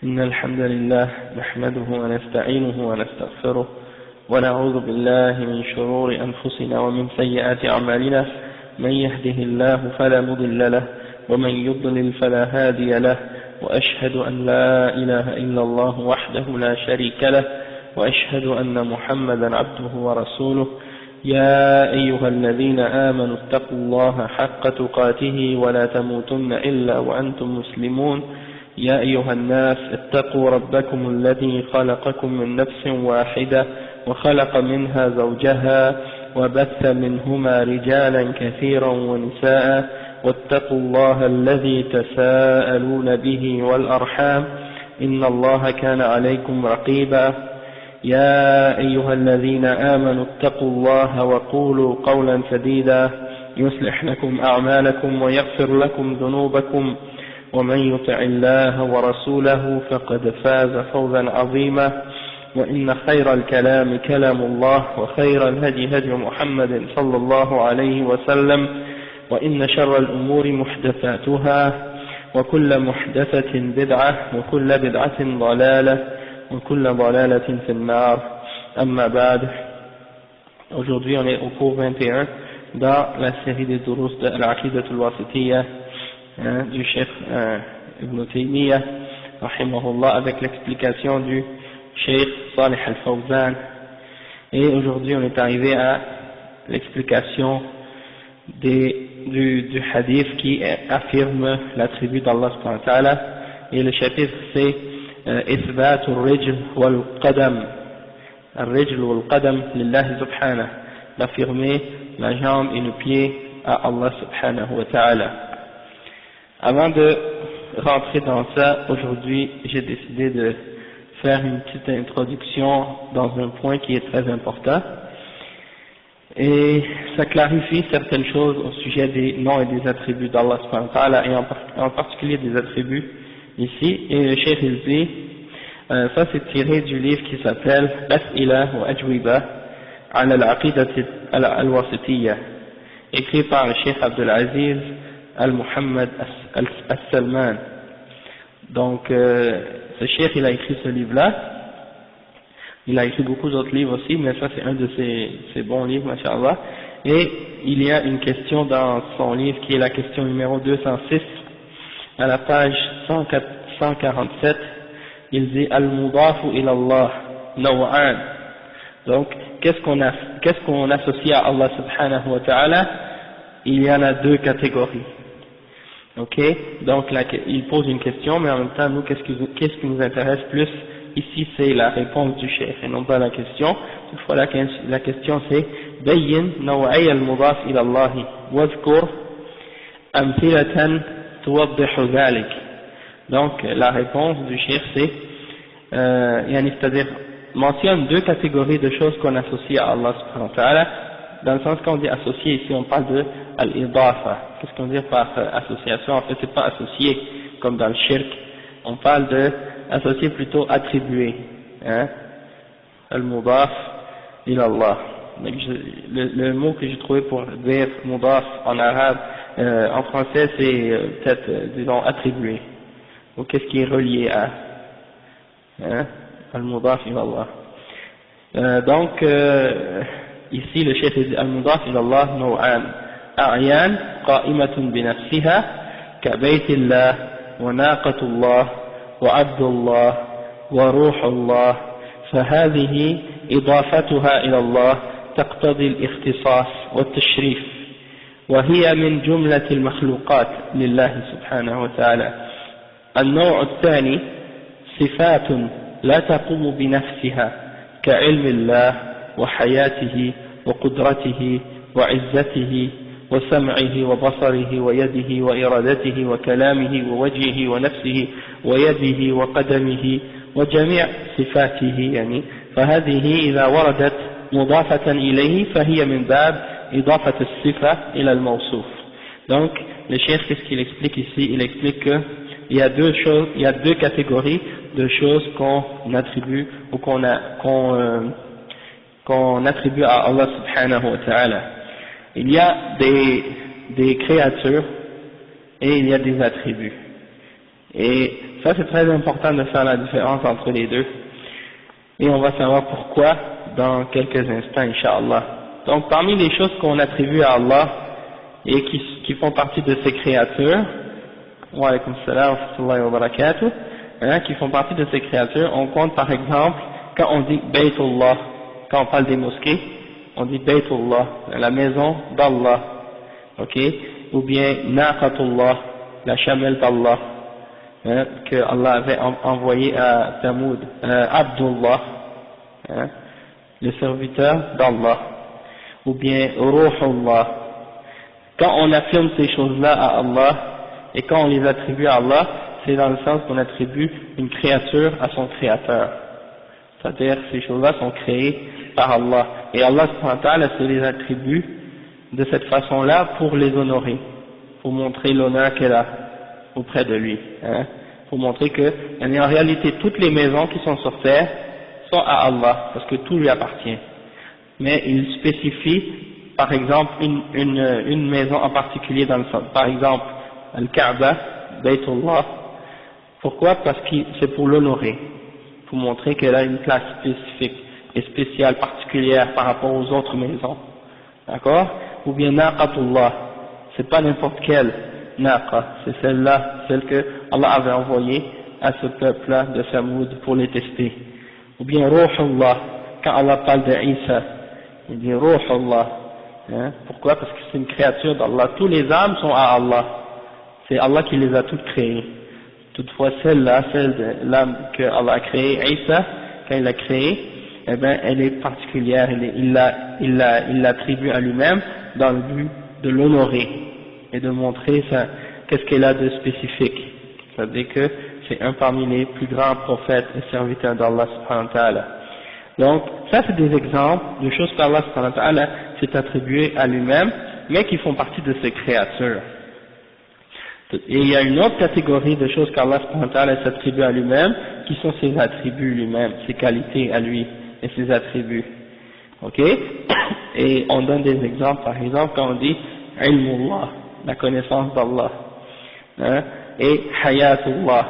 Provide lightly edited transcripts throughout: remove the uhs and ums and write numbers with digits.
إن الحمد لله نحمده ونستعينه ونستغفره ونعوذ بالله من شرور أنفسنا ومن سيئات أعمالنا. من يهده الله فلا مضل له ومن يضلل فلا هادي له، وأشهد أن لا إله إلا الله وحده لا شريك له، وأشهد أن محمدا عبده ورسوله. يا أيها الذين آمنوا اتقوا الله حق تقاته ولا تموتن إلا وأنتم مسلمون. يا أيها الناس اتقوا ربكم الذي خلقكم من نفس واحدة وخلق منها زوجها وبث منهما رجالا كثيرا ونساء، واتقوا الله الذي تساءلون به والأرحام إن الله كان عليكم رقيبا. يا أيها الذين آمنوا اتقوا الله وقولوا قولا سديدا يصلح لكم أعمالكم ويغفر لكم ذنوبكم، ومن يطع الله ورسوله فقد فاز فوزا عظيما. وإن خير الكلام كلام الله، وخير الهدي هدي محمد صلى الله عليه وسلم، وإن شر الأمور محدثاتها، وكل محدثة بدعة، وكل بدعة ضلالة، وكل ضلالة في النار. أما بعد. Aujourd'hui on est au cours 21 dans la série des durus de l'Aqidat al-Wasitiyya du Cheikh Ibn Taymiyyah rahimahullah, avec l'explication du Cheikh Salih al-Fawzan. Et aujourd'hui on est arrivé à l'explication du hadith qui affirme l'attribut d'Allah subhanahu wa ta'ala, et le chapitre c'est إثبات الرجل والقدم الرجل والقدم لله سبحانه, d'affirmer la jambe et le pied à Allah subhanahu wa ta'ala. Avant de rentrer dans ça, aujourd'hui j'ai décidé de faire une petite introduction dans un point qui est très important, et ça clarifie certaines choses au sujet des noms et des attributs d'Allah subhanahu wa ta'ala, et en particulier des attributs ici. Et le cheikh il dit, ça c'est tiré du livre qui s'appelle As'ila wa Ajwiba ala al-Aqidah al-Wasitiyya, écrit par le cheikh Abdul Aziz al-Muhammad al-Salman. Donc ce cheikh il a écrit ce livre là, il a écrit beaucoup d'autres livres aussi, mais ça c'est un de ses bons livres, masha'Allah. Et il y a une question dans son livre qui est la question numéro 206 à la page 147. Il dit al-mudafu ila Allah naw'an. Donc qu'est-ce qu'on associe à Allah subhanahu wa ta'ala? Il y en a deux catégories. Ok, donc là, il pose une question, mais en même temps nous qu'est-ce qui nous intéresse plus ici, c'est la réponse du cheikh et non pas la question. Toutefois la question c'est bayyin naw'ay al-mudaf ila Allah wadhkur amthilatan tuwaddihu dhalik. Donc la réponse du cheikh c'est c'est-à-dire mentionne deux catégories de choses qu'on associe à Allah subhanahu wa ta'ala. Dans le sens qu'on dit associé ici, on parle de al-idafa. Qu'est-ce qu'on dit par association? En fait c'est pas associé comme dans le shirk, on parle de associé plutôt attribué, al-mudaf ila Allah. Donc le mot que j'ai trouvé pour dire mudaf en arabe, en français c'est peut-être disons attribué, ou qu'est-ce qui est relié à al-mudaf ila Allah. Donc ici le cheikh dit al-mudaf ila Allah naw'an a'yan qa'imatun bi nafsiha ka baytillah wa naqatullah wa abdullah wa ruhullah, فهذه إضافتها إلى الله تقتضي الاختصاص والتشريف، وهي من جملة المخلوقات لله سبحانه وتعالى. النوع الثاني صفات لا تقوم بنفسها كعلم الله وحياته وقدرته وعزته وسمعه وبصره ويده وإرادته وكلامه ووجهه ونفسه ويده وقدمه وجميع صفاته يعني، فهذه إذا وردت مضافة إليه فهي من باب إضافة الصفة إلى الموصوف. Donc le cheikh qu'est-ce qu'il explique ici? Il explique que il y a deux catégories de choses qu'on attribue ou qu'on attribue à Allah subhanahu wa ta'ala. Il y a des créatures et il y a des attributs. Et ça c'est très important de faire la différence entre les deux. Et on va savoir pourquoi dans quelques instants, Inch'Allah. Donc parmi les choses qu'on attribue à Allah et qui font partie de ses créatures, wa alaykum salam wa rahmatullahi wa barakatuh, qui font partie de ces créatures, on compte par exemple, quand on dit Baytullah, quand on parle des mosquées, on dit Baytullah, la maison d'Allah, ok, ou bien Naqatullah, la chamelle d'Allah, que Allah avait envoyé à Thamoud, Abdullah, le serviteur d'Allah, ou bien Ruhullah. Quand on affirme ces choses-là à Allah, et quand on les attribue à Allah, c'est dans le sens qu'on attribue une créature à son créateur. C'est-à-dire que ces choses-là sont créées par Allah. Et Allah se les attribue de cette façon-là pour les honorer, pour montrer l'honneur qu'elle a auprès de lui. Pour montrer que, en réalité, toutes les maisons qui sont sur terre sont à Allah, parce que tout lui appartient. Mais il spécifie, par exemple, une maison en particulier dans le sens. Par exemple, Al-Kaaba, Baytullah. Pourquoi? Parce que c'est pour l'honorer, pour montrer qu'elle a une place spécifique et spéciale, particulière par rapport aux autres maisons. D'accord? Ou bien Naqatullah, c'est pas n'importe quelle Naqa, c'est celle-là, celle que Allah avait envoyée à ce peuple-là de Samoud pour les tester. Ou bien Ruhullah, quand Allah parle de Isa, il dit Ruhullah. Pourquoi? Parce que c'est une créature d'Allah. Tous les âmes sont à Allah. C'est Allah qui les a toutes créées. Toutefois, celle-là, celle de l'âme que Allah a créée, Isa, quand il l'a créée, eh ben, elle est particulière, il l'attribue à lui-même dans le but de l'honorer et de montrer qu'est-ce qu'elle a de spécifique. C'est-à-dire que c'est un parmi les plus grands prophètes et serviteurs d'Allah subhanahu wa ta'ala. Donc, ça c'est des exemples de choses qu'Allah subhanahu wa ta'ala s'est attribué à lui-même, mais qui font partie de ses créatures. Et il y a une autre catégorie de choses qu'Allah subhanahu wa ta'ala s'attribue à lui-même, qui sont ses attributs lui-même, ses qualités à lui et ses attributs. Ok? Et on donne des exemples, par exemple, quand on dit ilmullah, la connaissance d'Allah, et hayatullah,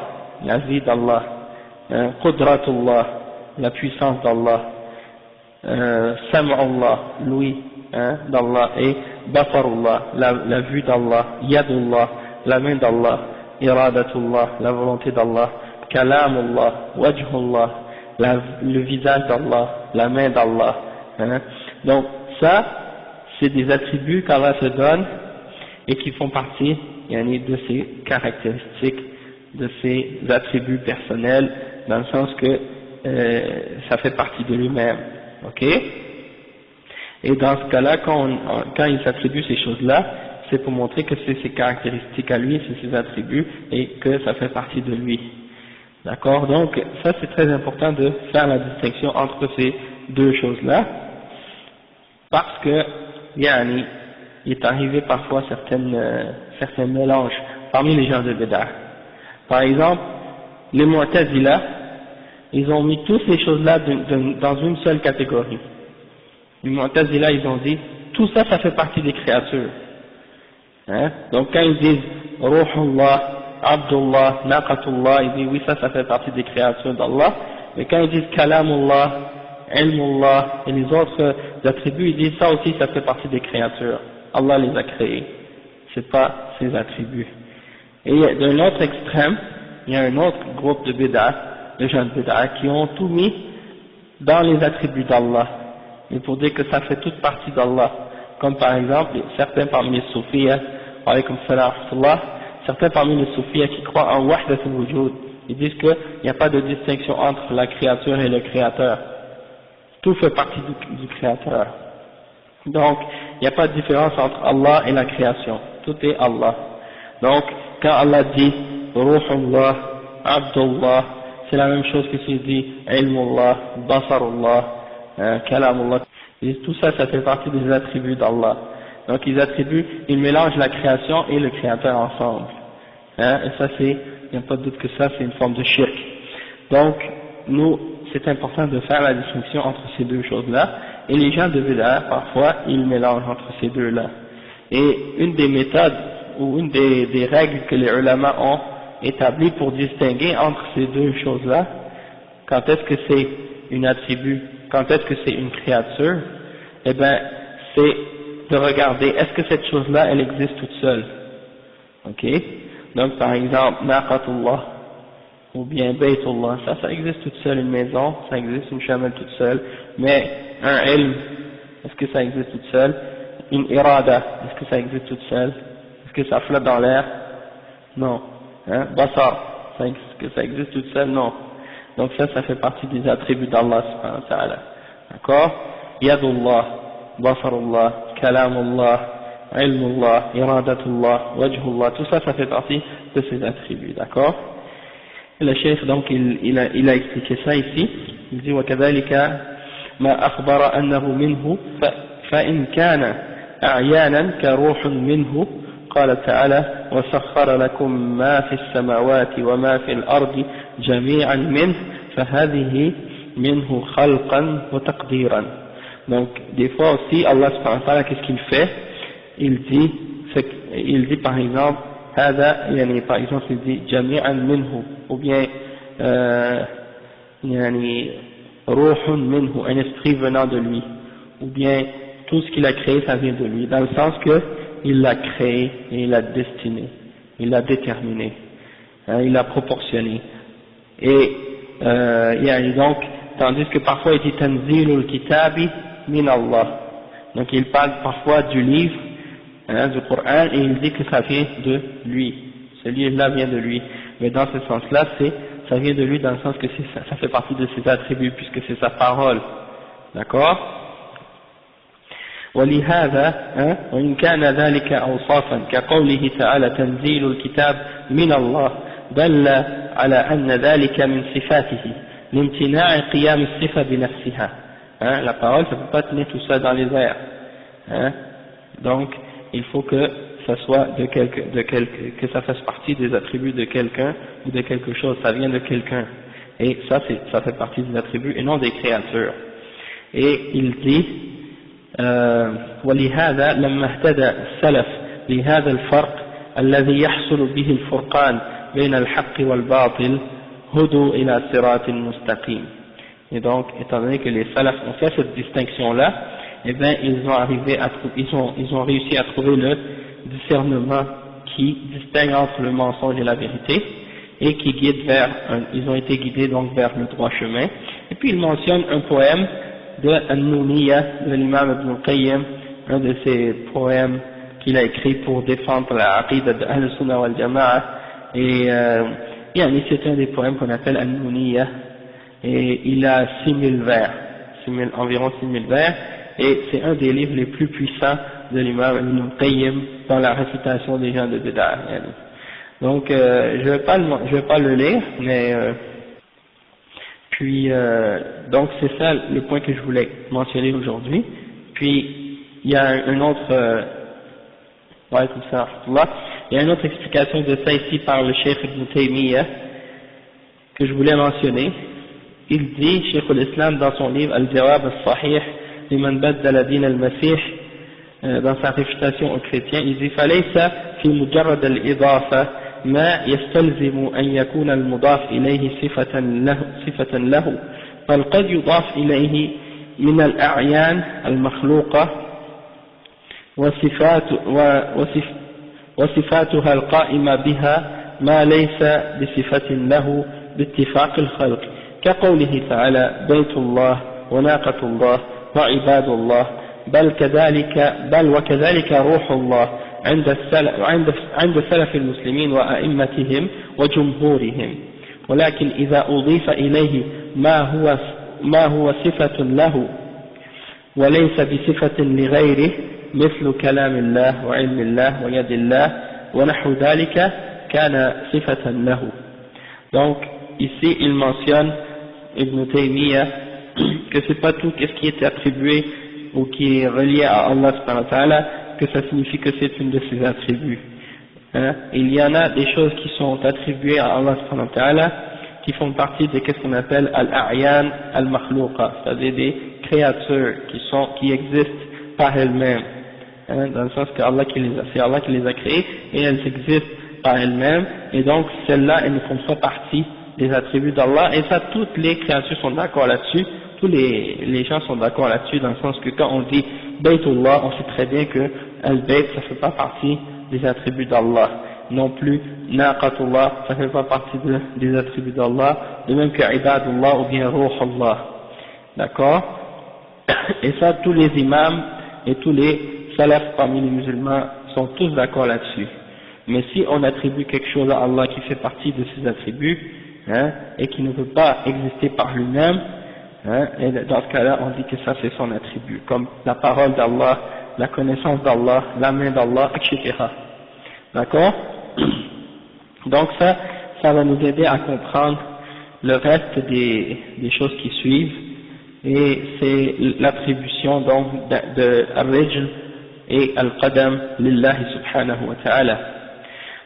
la vie d'Allah, qudratullah, la puissance d'Allah, sam'ullah, l'ouïe d'Allah, et basarullah, la vue d'Allah, yadullah, la main d'Allah, iradatullah, la volonté d'Allah, kalamullah, wajhullah, le visage d'Allah, la main d'Allah. Donc ça, c'est des attributs qu'Allah se donne et qui font partie de ses caractéristiques, de ses attributs personnels, dans le sens que ça fait partie de lui-même. Ok? Et dans ce cas-là, quand il s'attribue ces choses-là, c'est pour montrer que c'est ses caractéristiques à lui, c'est ses attributs, et que ça fait partie de lui. D'accord? Donc, ça c'est très important de faire la distinction entre ces deux choses-là, parce que, il est arrivé parfois certains mélanges parmi les gens de Bid'ah. Par exemple, les Mu'tazila, ils ont mis toutes ces choses-là dans une seule catégorie. Les Mu'tazila, ils ont dit, tout ça, ça fait partie des créatures. Donc quand ils disent Ruhullah, Abdullah, Naqatullah, ils disent oui, ça fait partie des créatures d'Allah. Mais quand ils disent Kalamullah, Ilmullah et les autres attributs, ils disent ça aussi, ça fait partie des créatures. Allah les a créés. C'est pas ses attributs. Et d'un autre extrême, il y a un autre groupe de bid'ah, de gens de bid'ah, qui ont tout mis dans les attributs d'Allah. Et pour dire que ça fait toute partie d'Allah. Comme par exemple, certains parmi les soufis, certains parmi les soufis qui croient en wahdatul wujud, ils disent qu'il n'y a pas de distinction entre la créature et le créateur. Tout fait partie du créateur. Donc, il n'y a pas de différence entre Allah et la création. Tout est Allah. Donc, quand Allah dit Ruhullah, Abdullah, c'est la même chose que s'il dit Ilmullah, Basarullah, Kalamullah. Tout ça, ça fait partie des attributs d'Allah. Donc ils mélangent la création et le créateur ensemble. Et ça il n'y a pas de doute que ça c'est une forme de shirk. Donc, nous, c'est important de faire la distinction entre ces deux choses-là. Et les gens de Bid'ah, parfois, ils mélangent entre ces deux-là. Et une des méthodes, ou une des règles que les ulama ont établi pour distinguer entre ces deux choses-là, quand est-ce que c'est une attribut, quand est-ce que c'est une créature, eh bien, c'est de regarder, est-ce que cette chose-là, elle existe toute seule, ok? Donc, par exemple, Naqatullah, ou bien Baytullah, ça existe toute seule, une maison, ça existe une chamelle toute seule, mais un ilm, est-ce que ça existe toute seule? Une irada, est-ce que ça existe toute seule? Est-ce que ça flotte dans l'air? Non. Hein? Basar, est-ce que ça existe toute seule? Non. Donc ça fait partie des attributs d'Allah subhanahu wa ta'ala. D'accord? Yadullah, Basarullah, Kalamullah, Ilmullah, Iradatullah, Wajhullah, tout ça fait partie de ces attributs. D'accord? Et le cheikh donc il a expliqué ça ici. Il dit وكذلك ما أخبر أنه منه فإن كان أعيانا كروح منه قال تعالى وسخر لكم ما في السماوات وما في الأرض جميعا منه فهذه منه خلقا وتقديرا. Donc des fois aussi Allah subhanahu wa ta'ala qu'est-ce qu'il fait? Il dit par exemple هذا يعني par exemple il dit جميعا منه ou bien يعني روح منه, un esprit venant de lui, ou bien tout ce qu'il a créé ça vient de lui, dans le sens que il l'a créé et il l'a destiné, il l'a déterminé, hein, il l'a proportionné. Et donc, tandis que parfois il dit tanzilul kitabi min Allah, donc il parle parfois du livre, hein, du Coran, et il dit que ça vient de lui, ce livre-là vient de lui, mais dans ce sens-là ça vient de lui dans le sens que ça fait partie de ses attributs puisque c'est sa parole, d'accord? ولهذا وإن كان ذلك أوصافا كقوله تعالى تنزيل الكتاب من الله دل على أن ذلك من صفاته لامتناع قيام الصفة بنفسها. La parole ça ne peut pas tenir tout ça dans les airs, donc il faut que ça soit que ça fasse partie des attributs de quelqu'un ou de quelque chose, ça vient de quelqu'un, et ça fait partie des attributs et non des créatures. Et il dit ولهذا لما اهتدى السلف لهذا الفرق الذي يحصل به الفرقان بين الحق والباطل هدوا إلى صراط مستقيم. Et donc, étant donné que les salafs ont fait cette distinction-là, eh bien, ils ont réussi à trouver le discernement qui distingue entre le mensonge et la vérité, et qui guide ils ont été guidés donc vers le droit chemin. Et puis il mentionne un poème de An-Nuniyya de l'imam Ibn al-Qayyim, un de ces poèmes qu'il a écrit pour défendre la aqidah de Ahl-Sunnah wal-Jama'a, et c'est un des poèmes qu'on appelle An-Nuniyya, et il a 6000 vers, environ 6000 vers, et c'est un des livres les plus puissants de l'imam Ibn al-Qayyim dans la récitation des gens de Bid'ah. Donc je vais pas le lire, mais puis donc c'est ça le point que je voulais mentionner aujourd'hui. Puis il y a un autre il y a une autre explication de ça ici par le Cheikh Ibn Taymiyyah que je voulais mentionner. Il dit, Cheikh al-Islam dans son livre Al-Jawab al-Sahih liman baddala din al-Masih, dans sa réfutation aux chrétiens, il dit فليس في مجرد الإضافة ما يستلزم أن يكون المضاف إليه صفة له بل قد يضاف إليه من الأعيان المخلوقة وصفاتها القائمة بها ما ليس بصفة له باتفاق الخلق كقوله تعالى بيت الله وناقة الله وعباد الله بل وكذلك روح الله عند سلف المسلمين وأئمتهم وجمهورهم، ولكن إذا أضيف إليه ما هو صفة له وليس بصفة لغيره مثل كلام الله وعلم الله ويد الله ونحو ذلك كان صفة له. Donc ici il mentionne Ibn Taymiyyah que c'est pas tout ce qui est attribué ou qui est relié à Allah subhanahu wa ta'ala que ça signifie que c'est une de ses attributs. Il y en a des choses qui sont attribuées à Allah subhanahu wa ta'ala qui font partie de ce qu'on appelle al-a'yan al-makhlouqa, c'est-à-dire des créatures qui existent par elles-mêmes, dans le sens que c'est Allah qui les a créées et elles existent par elles-mêmes, et donc celles-là, elles ne font pas partie des attributs d'Allah, et ça, toutes les créatures sont d'accord là-dessus, tous les gens sont d'accord là-dessus, dans le sens que quand on dit Baytullah, on sait très bien que Al-Bayt, ça fait pas partie des attributs d'Allah, non plus Naqatullah, ça fait pas partie des attributs d'Allah, de même que Ibadullah ou bien Ruhullah, d'accord? Et ça, tous les imams et tous les salafs parmi les musulmans sont tous d'accord là-dessus. Mais si on attribue quelque chose à Allah qui fait partie de ses attributs, hein, et qui ne peut pas exister par lui-même, hein, et dans ce cas-là, on dit que ça c'est son attribut, comme la parole d'Allah, la connaissance d'Allah, la main d'Allah, etc. D'accord? Donc ça va nous aider à comprendre le reste des choses qui suivent, et c'est l'attribution donc de Al-Rijl et Al-Qadam lillahi subhanahu wa ta'ala.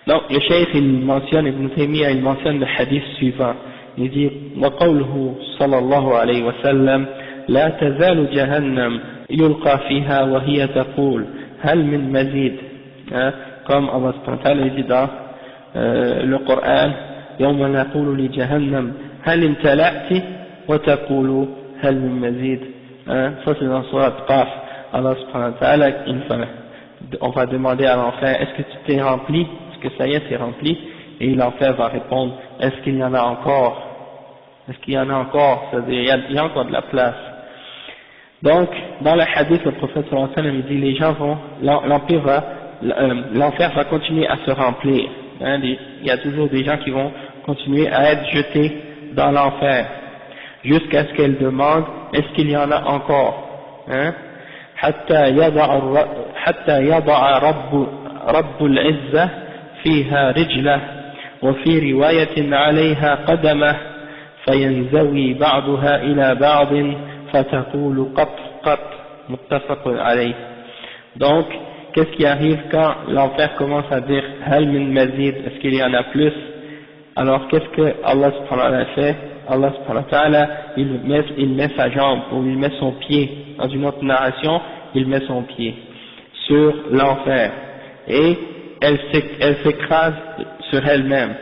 Donc le cheikh il mentionne, Ibn Taymiyyah il mentionne le hadith suivant, il dit وقوله صلى الله عليه وسلم لا تزال جهنم يلقى فيها وهي تقول هل من مزيد, comme Allah subhanahu wa ta'ala dit dans le Coran يوم نقول لجهنم هل امتلأت وتقول هل من مزيد, ça c'est dans Surat Qaf. Allah subhanahu wa ta'ala, on va demander à l'enfer, est-ce que tu t'es rempli, est-ce que ça y est, c'est rempli, et l'enfer va répondre, est-ce qu'il y en a encore, est-ce qu'il y en a encore, c'est-à-dire il y a encore de la place. Donc dans le hadith, le prophète sallallahu alayhi wa sallam dit, les gens vont, l'enfer va continuer à se remplir, hein, il y a toujours des gens qui vont continuer à être jetés dans l'enfer jusqu'à ce qu'elle demande, est-ce qu'il y en a encore, hein? حتى يضع رب العزة فيها رجله وفي رواية عليها قدمه فينزوي بعضها إلى بعض فتقول قط قط متفق عليه. Donc qu'est-ce qui arrive quand l'enfer commence à dire هل من مزيد, est-ce qu'il y en a plus? Alors qu'est-ce que Allah subhanahu wa ta'ala fait? Allah subhanahu wa ta'ala, il met sa jambe ou il met son pied, dans une autre narration, il met son pied sur l'enfer et elle s'écrase sur elle-même,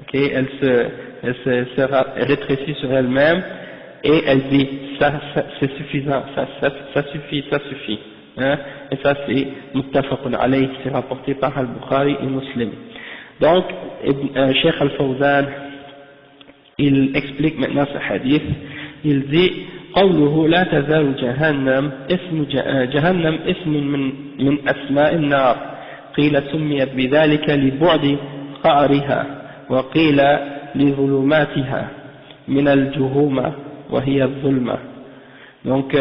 okay? Elle se rétrécit sur elle-même et elle dit ça c'est suffisant, ça suffit, hein? Et ça c'est muttafaqun alayhi, c'est rapporté par Al-Bukhari et Muslim. Donc Cheikh Al-Fawzan il explique maintenant ce hadith, il dit قوله لا تزال جهنم اسم من أسماء النار قيل سميت بذلك لبعد قعرها وقيل لظلماتها من الجهومة وهي الظلمة. Donc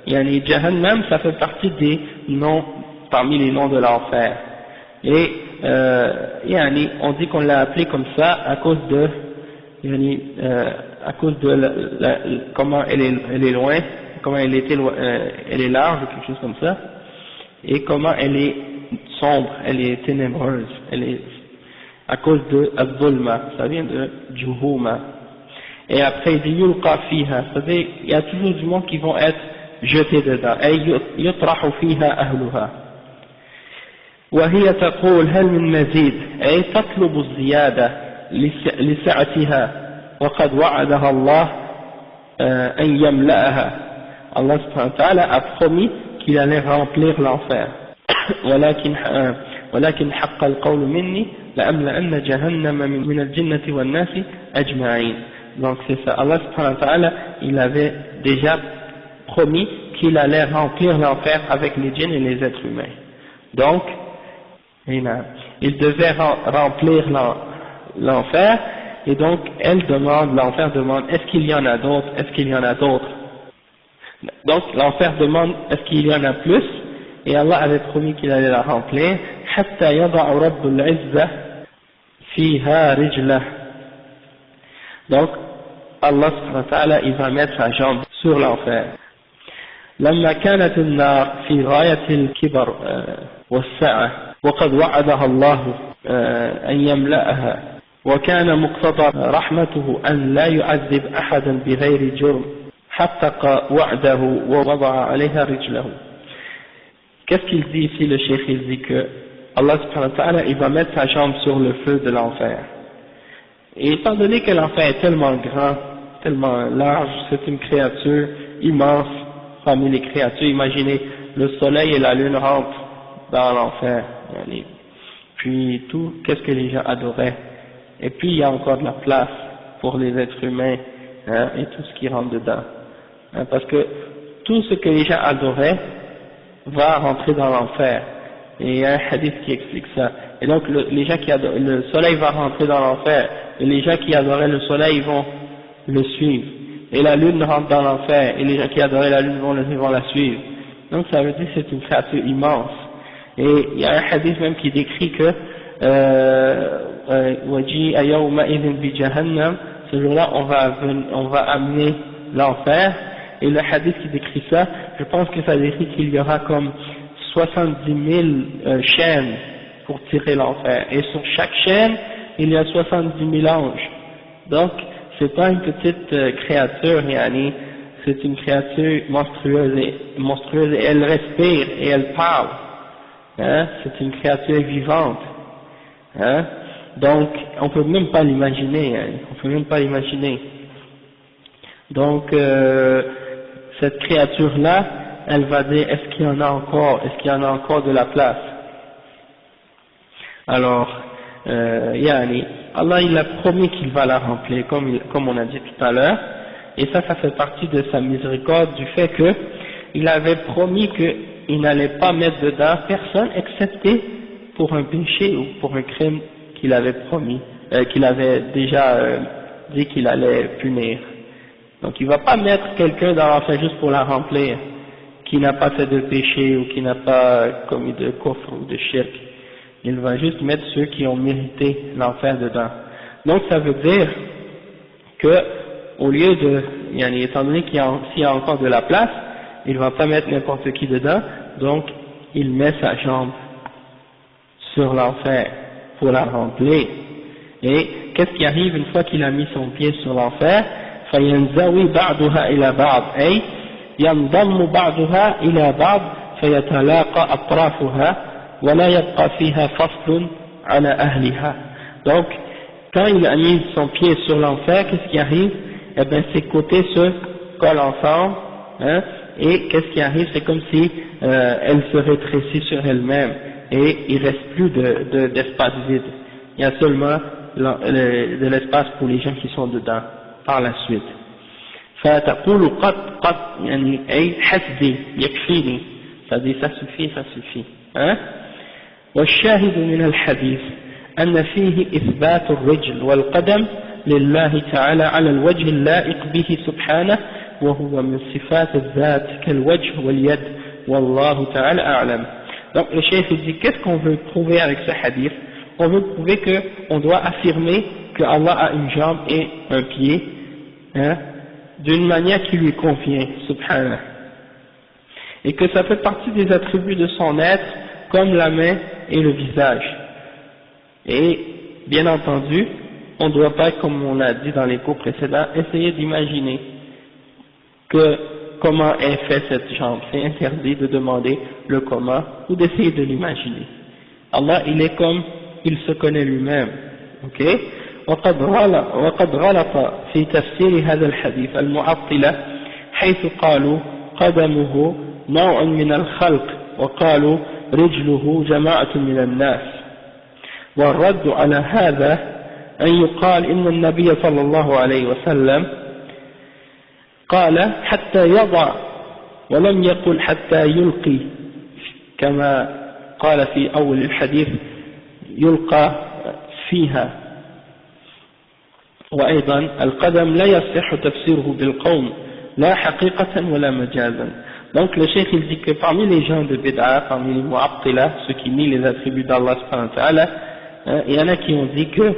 يعني Jahannam ça fait partie des noms parmi les noms de l'enfer et يعني on dit qu'on l'a appelé comme ça à cause de comment elle est loin, comment elle est large ou quelque chose comme ça, et comment elle est sombre, elle est ténébreuse, elle est à cause de Al-Zulma, ça vient de Juhuma. Et après il dit Yulqa fiha, c'est-à-dire il y a toujours du monde qui vont être jetés dedans, et yutrahu fiha ahluha. وهي تقول هل من مزيد, أي تطلب الزيادة لسعتها وقد وعدها الله أن يملأها. Allah subhanahu wa ta'ala a promis qu'il allait remplir l'enfer. ولكن حق القول مني لأملأن جهنم من الجنة والناس أجمعين. Donc c'est ça, Allah subhanahu wa ta'ala il avait déjà promis qu'il allait remplir l'enfer avec les djinns et les êtres humains. Donc il devait remplir l'enfer, et donc l'enfer demande, est-ce qu'il y en a d'autres, est-ce qu'il y en a d'autres? Donc l'enfer demande, est-ce qu'il y en a plus? Et Allah avait promis qu'il allait la remplir. حتى يضع رب العزة فيها رجله. Donc Allah subhanahu wa ta'ala il va mettre sa jambe sur l'enfer. لما كانت النار في غاية الكبر والسعة وقد وعدها الله أن يملأها وكان مقتضى رحمته أن لا يعذب أحدا بغير جرم حقق وعده ووضع عليها رجله. Qu'est-ce qu'il dit ici le cheikh? Il dit que Allah subhanahu wa ta'ala, il va mettre sa jambe sur le feu de l'enfer. Et étant donné que l'enfer est tellement grand, tellement large, c'est une créature immense parmi les créatures. Imaginez, le soleil et la lune rentrent dans l'enfer. Puis tout, qu'est-ce que les gens adoraient. Et puis il y a encore de la place pour les êtres humains, hein, et tout ce qui rentre dedans. Hein, parce que tout ce que les gens adoraient va rentrer dans l'enfer. Et il y a un hadith qui explique ça. Et donc les gens qui adorent, le soleil va rentrer dans l'enfer, et les gens qui adoraient le soleil vont le suivre. Et la lune rentre dans l'enfer, et les gens qui adoraient la lune vont la suivre. Donc ça veut dire que c'est une créature immense. Et il y a un hadith même qui décrit que ce jour-là on va amener l'enfer, et le hadith qui décrit ça, je pense que ça décrit qu'il y aura comme 70 000 chaînes pour tirer l'enfer, et sur chaque chaîne il y a 70 000 anges. Donc c'est pas une petite créature, yani, c'est une créature monstrueuse et elle respire et elle parle, hein, c'est une créature vivante, hein, donc on peut même pas l'imaginer, hein, on peut même pas l'imaginer. Donc cette créature là, elle va dire est-ce qu'il y en a encore de la place. Alors yani, Allah il a promis qu'il va la remplir comme on a dit tout à l'heure, et ça fait partie de sa miséricorde, du fait que il avait promis qu'il n'allait pas mettre dedans personne excepté pour un péché ou pour un crime qu'il avait promis, qu'il avait déjà dit qu'il allait punir. Donc il ne va pas mettre quelqu'un dans l'enfer juste pour la remplir, qui n'a pas fait de péché ou qui n'a pas commis de kufr ou de shirk. Il va juste mettre ceux qui ont mérité l'enfer dedans. Donc ça veut dire que au lieu de, étant donné s'il y a encore de la place, il ne va pas mettre n'importe qui dedans, donc il met sa jambe sur l'enfer pour la remplir. Et qu'est-ce qui arrive une fois qu'il a mis son pied sur l'enfer? فينزوي بعضها إلى بعض أي ينضم بعضها إلى بعض فيتلاقى أطرافها ولا يبقى فيها فصل على أهلها. Donc quand il a mis son pied sur l'enfer, qu'est-ce qui arrive? Eh bien ses côtés se collent ensemble, hein, et qu'est-ce qui arrive? C'est comme si elle se rétrécit sur elle-même et il ne reste plus d'espace vide. Il y a seulement de l'espace pour les gens qui sont dedans par la suite. فتقول قد يعني أي حسبي يكفيني, c'est-à-dire ça suffit, hein? والشاهد من الحديث أن فيه إثبات الرجل والقدم لله تعالى على الوجه اللائق به سبحانه وهو من صفات الذات كالوجه واليد والله تعالى أعلم. Donc le cheikh dit qu'est-ce qu'on veut prouver avec ce hadith? On veut prouver qu'on doit affirmer que Allah a une jambe et un pied, hein, d'une manière qui lui convient, subhanah, et que ça fait partie des attributs de son être comme la main et le visage. Et bien entendu, on ne doit pas, comme on a dit dans les cours précédents, essayer d'imaginer comment est fait cette jambe. C'est interdit de demander le comment ou d'essayer de l'imaginer. Allah, il est comme il se connaît lui-même. Ok? وقد غلط في تفسير هذا الحديث المعطلة حيث قالوا قدمه نوع من الخلق وقالوا رجله جماعة من الناس. والرد على هذا أن يقال إن النبي صلى الله عليه وسلم قال حتى يضع ولم يقل حتى يلقي كما قال في أول الحديث يلقى فيها. وأيضا القدم لا يصح تفسيره بالقوم لا حقيقة ولا مجازا. Donc le cheikh il dit que parmi les gens de Bid'a, parmi les Mu'attila, ceux qui nient les attributs d'Allah subhanahu wa ta'ala, il y en a qui ont dit que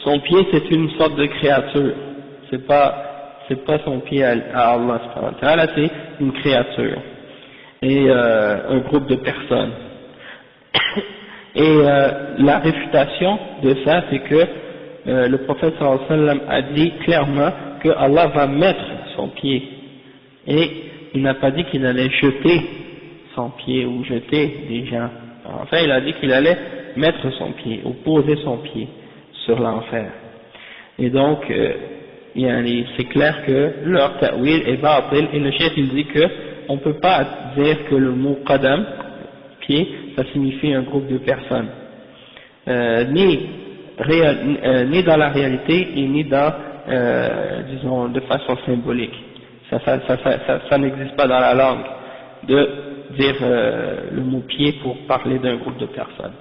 son pied c'est une sorte de créature, c'est pas son pied à Allah subhanahu wa ta'ala, c'est une créature et un groupe de personnes. Et la réfutation de ça c'est que le prophète sallallahu alayhi wa sallam a dit clairement que Allah va mettre son pied, et il n'a pas dit qu'il allait jeter son pied ou jeter des gens. Enfin il a dit qu'il allait mettre son pied ou poser son pied sur l'enfer. Et donc c'est clair que leur ta'wil est batil, et le cheikh il dit que on ne peut pas dire que le mot qadam, pied, ça signifie un groupe de personnes, ni dans la réalité et ni dans disons de façon symbolique. Ça n'existe pas dans la langue de dire le mot pied pour parler d'un groupe de personnes.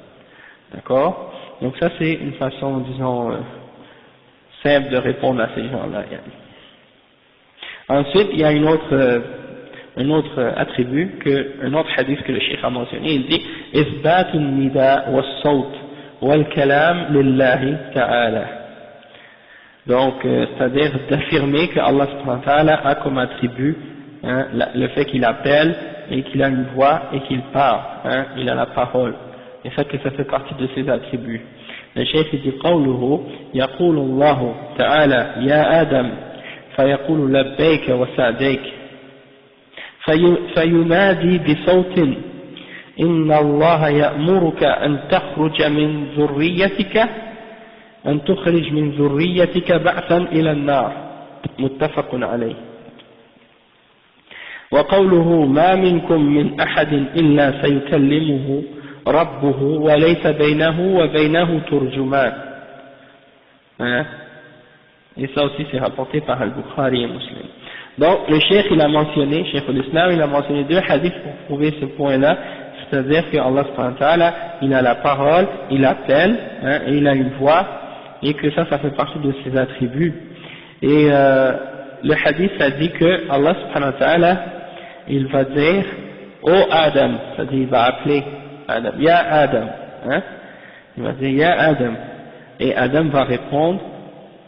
D'accord? Donc ça c'est une façon, disons, simple de répondre à ces gens-là. Ensuite, il y a un autre attribut, un autre hadith que le cheikh a mentionné, il dit « Isbat al-nida wa-sawt wal-kalam lillahi ta'ala ». Donc, c'est-à-dire d'affirmer que Allah subhanahu wa ta'ala a comme attribut le fait qu'il appelle et qu'il a une voix et qu'il parle, il a la parole. Et ça fait partie de ses attributs. Le cheikh dit قوله يقول الله تعالى يا آدم فيقول لبيك وسعديك فينادي بصوت إن الله يأمرك أن تخرج من ذريتك بعثا إلى النار متفق عليه. وقوله ما منكم من أحد إلا سيكلمه ربه وليس بينه وبينه ترجمان. Et ça aussi c'est rapporté par Al-Bukhari et Muslim. Donc le cheikh il a mentionné, Cheikh al-Islam il a mentionné deux hadiths pour prouver ce point-là, c'est-à-dire que Allah subhanahu wa ta'ala il a la parole, il appelle, et il a une voix, et que ça fait partie de ses attributs. Et le hadith ça dit que Allah subhanahu wa ta'ala il va dire ô Adam, c'est-à-dire il va appeler Adam, Ya Adam, il va dire Ya Adam, et Adam va répondre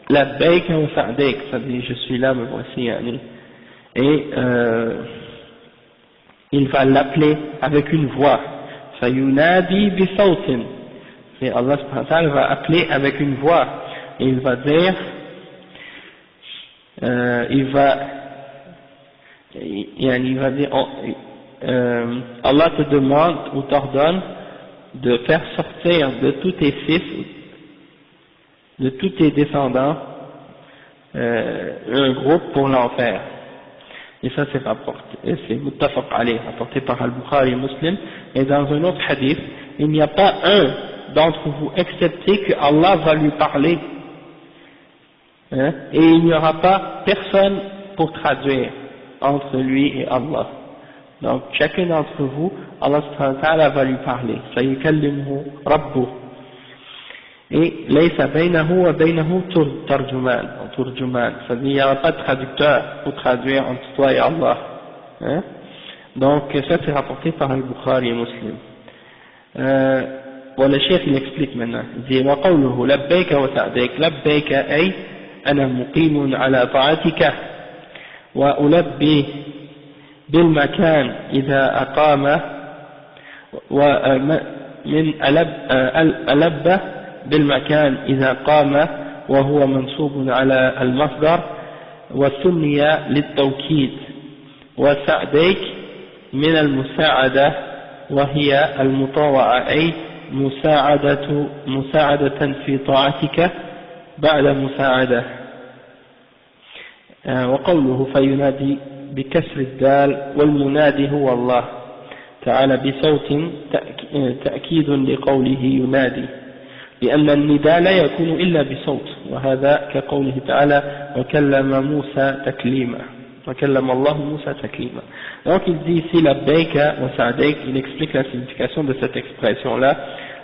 Labbaik wa sa'daik, c'est-à-dire je suis là, me voici, et il va l'appeler avec une voix, Fayunadi bi sawtin, et Allah subhanahu wa ta'ala va appeler avec une voix, et il va dire Allah te demande ou t'ordonne de faire sortir de tous tes fils, de tous tes descendants, un groupe pour l'enfer. Et ça c'est rapporté, c'est muttafaq alayh, rapporté par Al-Bukhari et Muslim. Et dans un autre hadith, il n'y a pas un d'entre vous excepté que Allah va lui parler, et il n'y aura pas personne pour traduire entre lui et Allah. Donc chacun d'entre vous, Allah subhanahu wa ta'ala va lui parler. Sayukallimuhu rabbuh. Et laysa baynahu wa baynahu turjuman. C'est-à-dire il n'y aura pas de traducteur pour traduire entre toi et Allah. Donc ça c'est rapporté par Al-Bukhari et Muslim. Le cheikh il explique maintenant. Il dit وقوله لبيك وسعديك لبيك أي أنا مقيم على طاعتك وألبي بالمكان إذا أقام ومن ألب بالمكان إذا قام وهو منصوب على المصدر وسمي للتوكيد وسعديك من المساعدة وهي المطاوعة أي مساعدة في طاعتك بعد مساعدة. وقوله فينادي بكسر الدال والمنادي هو الله تعالى بصوت تأكيد لقوله ينادي لأن النداء لا يكون إلا بصوت وهذا كقوله تعالى وكلم موسى تكليما وكلم الله موسى تكليما. Donc il dit ici labbaika wa sa'daik, il explique la signification de cette expression là.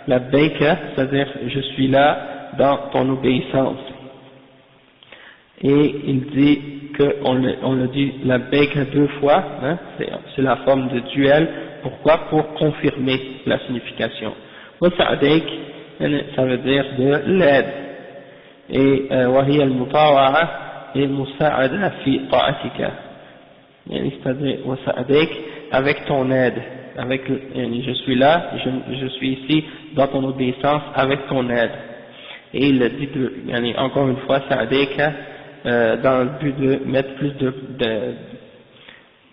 Labbaika, c'est-à-dire je suis là dans ton obéissance, et il dit qu'on le dit labbaika deux fois, c'est la forme de duel. Pourquoi? Pour confirmer la signification. Wa sa'daik, ça veut dire de l'aide, et wahiya al-mutawa'a et musa'ada fi ta'atika, c'est-à-dire wa sa'daik avec ton aide, avec je suis là, je suis ici dans ton obéissance avec ton aide. Et il le dit encore une fois sa'daika dans le but de mettre plus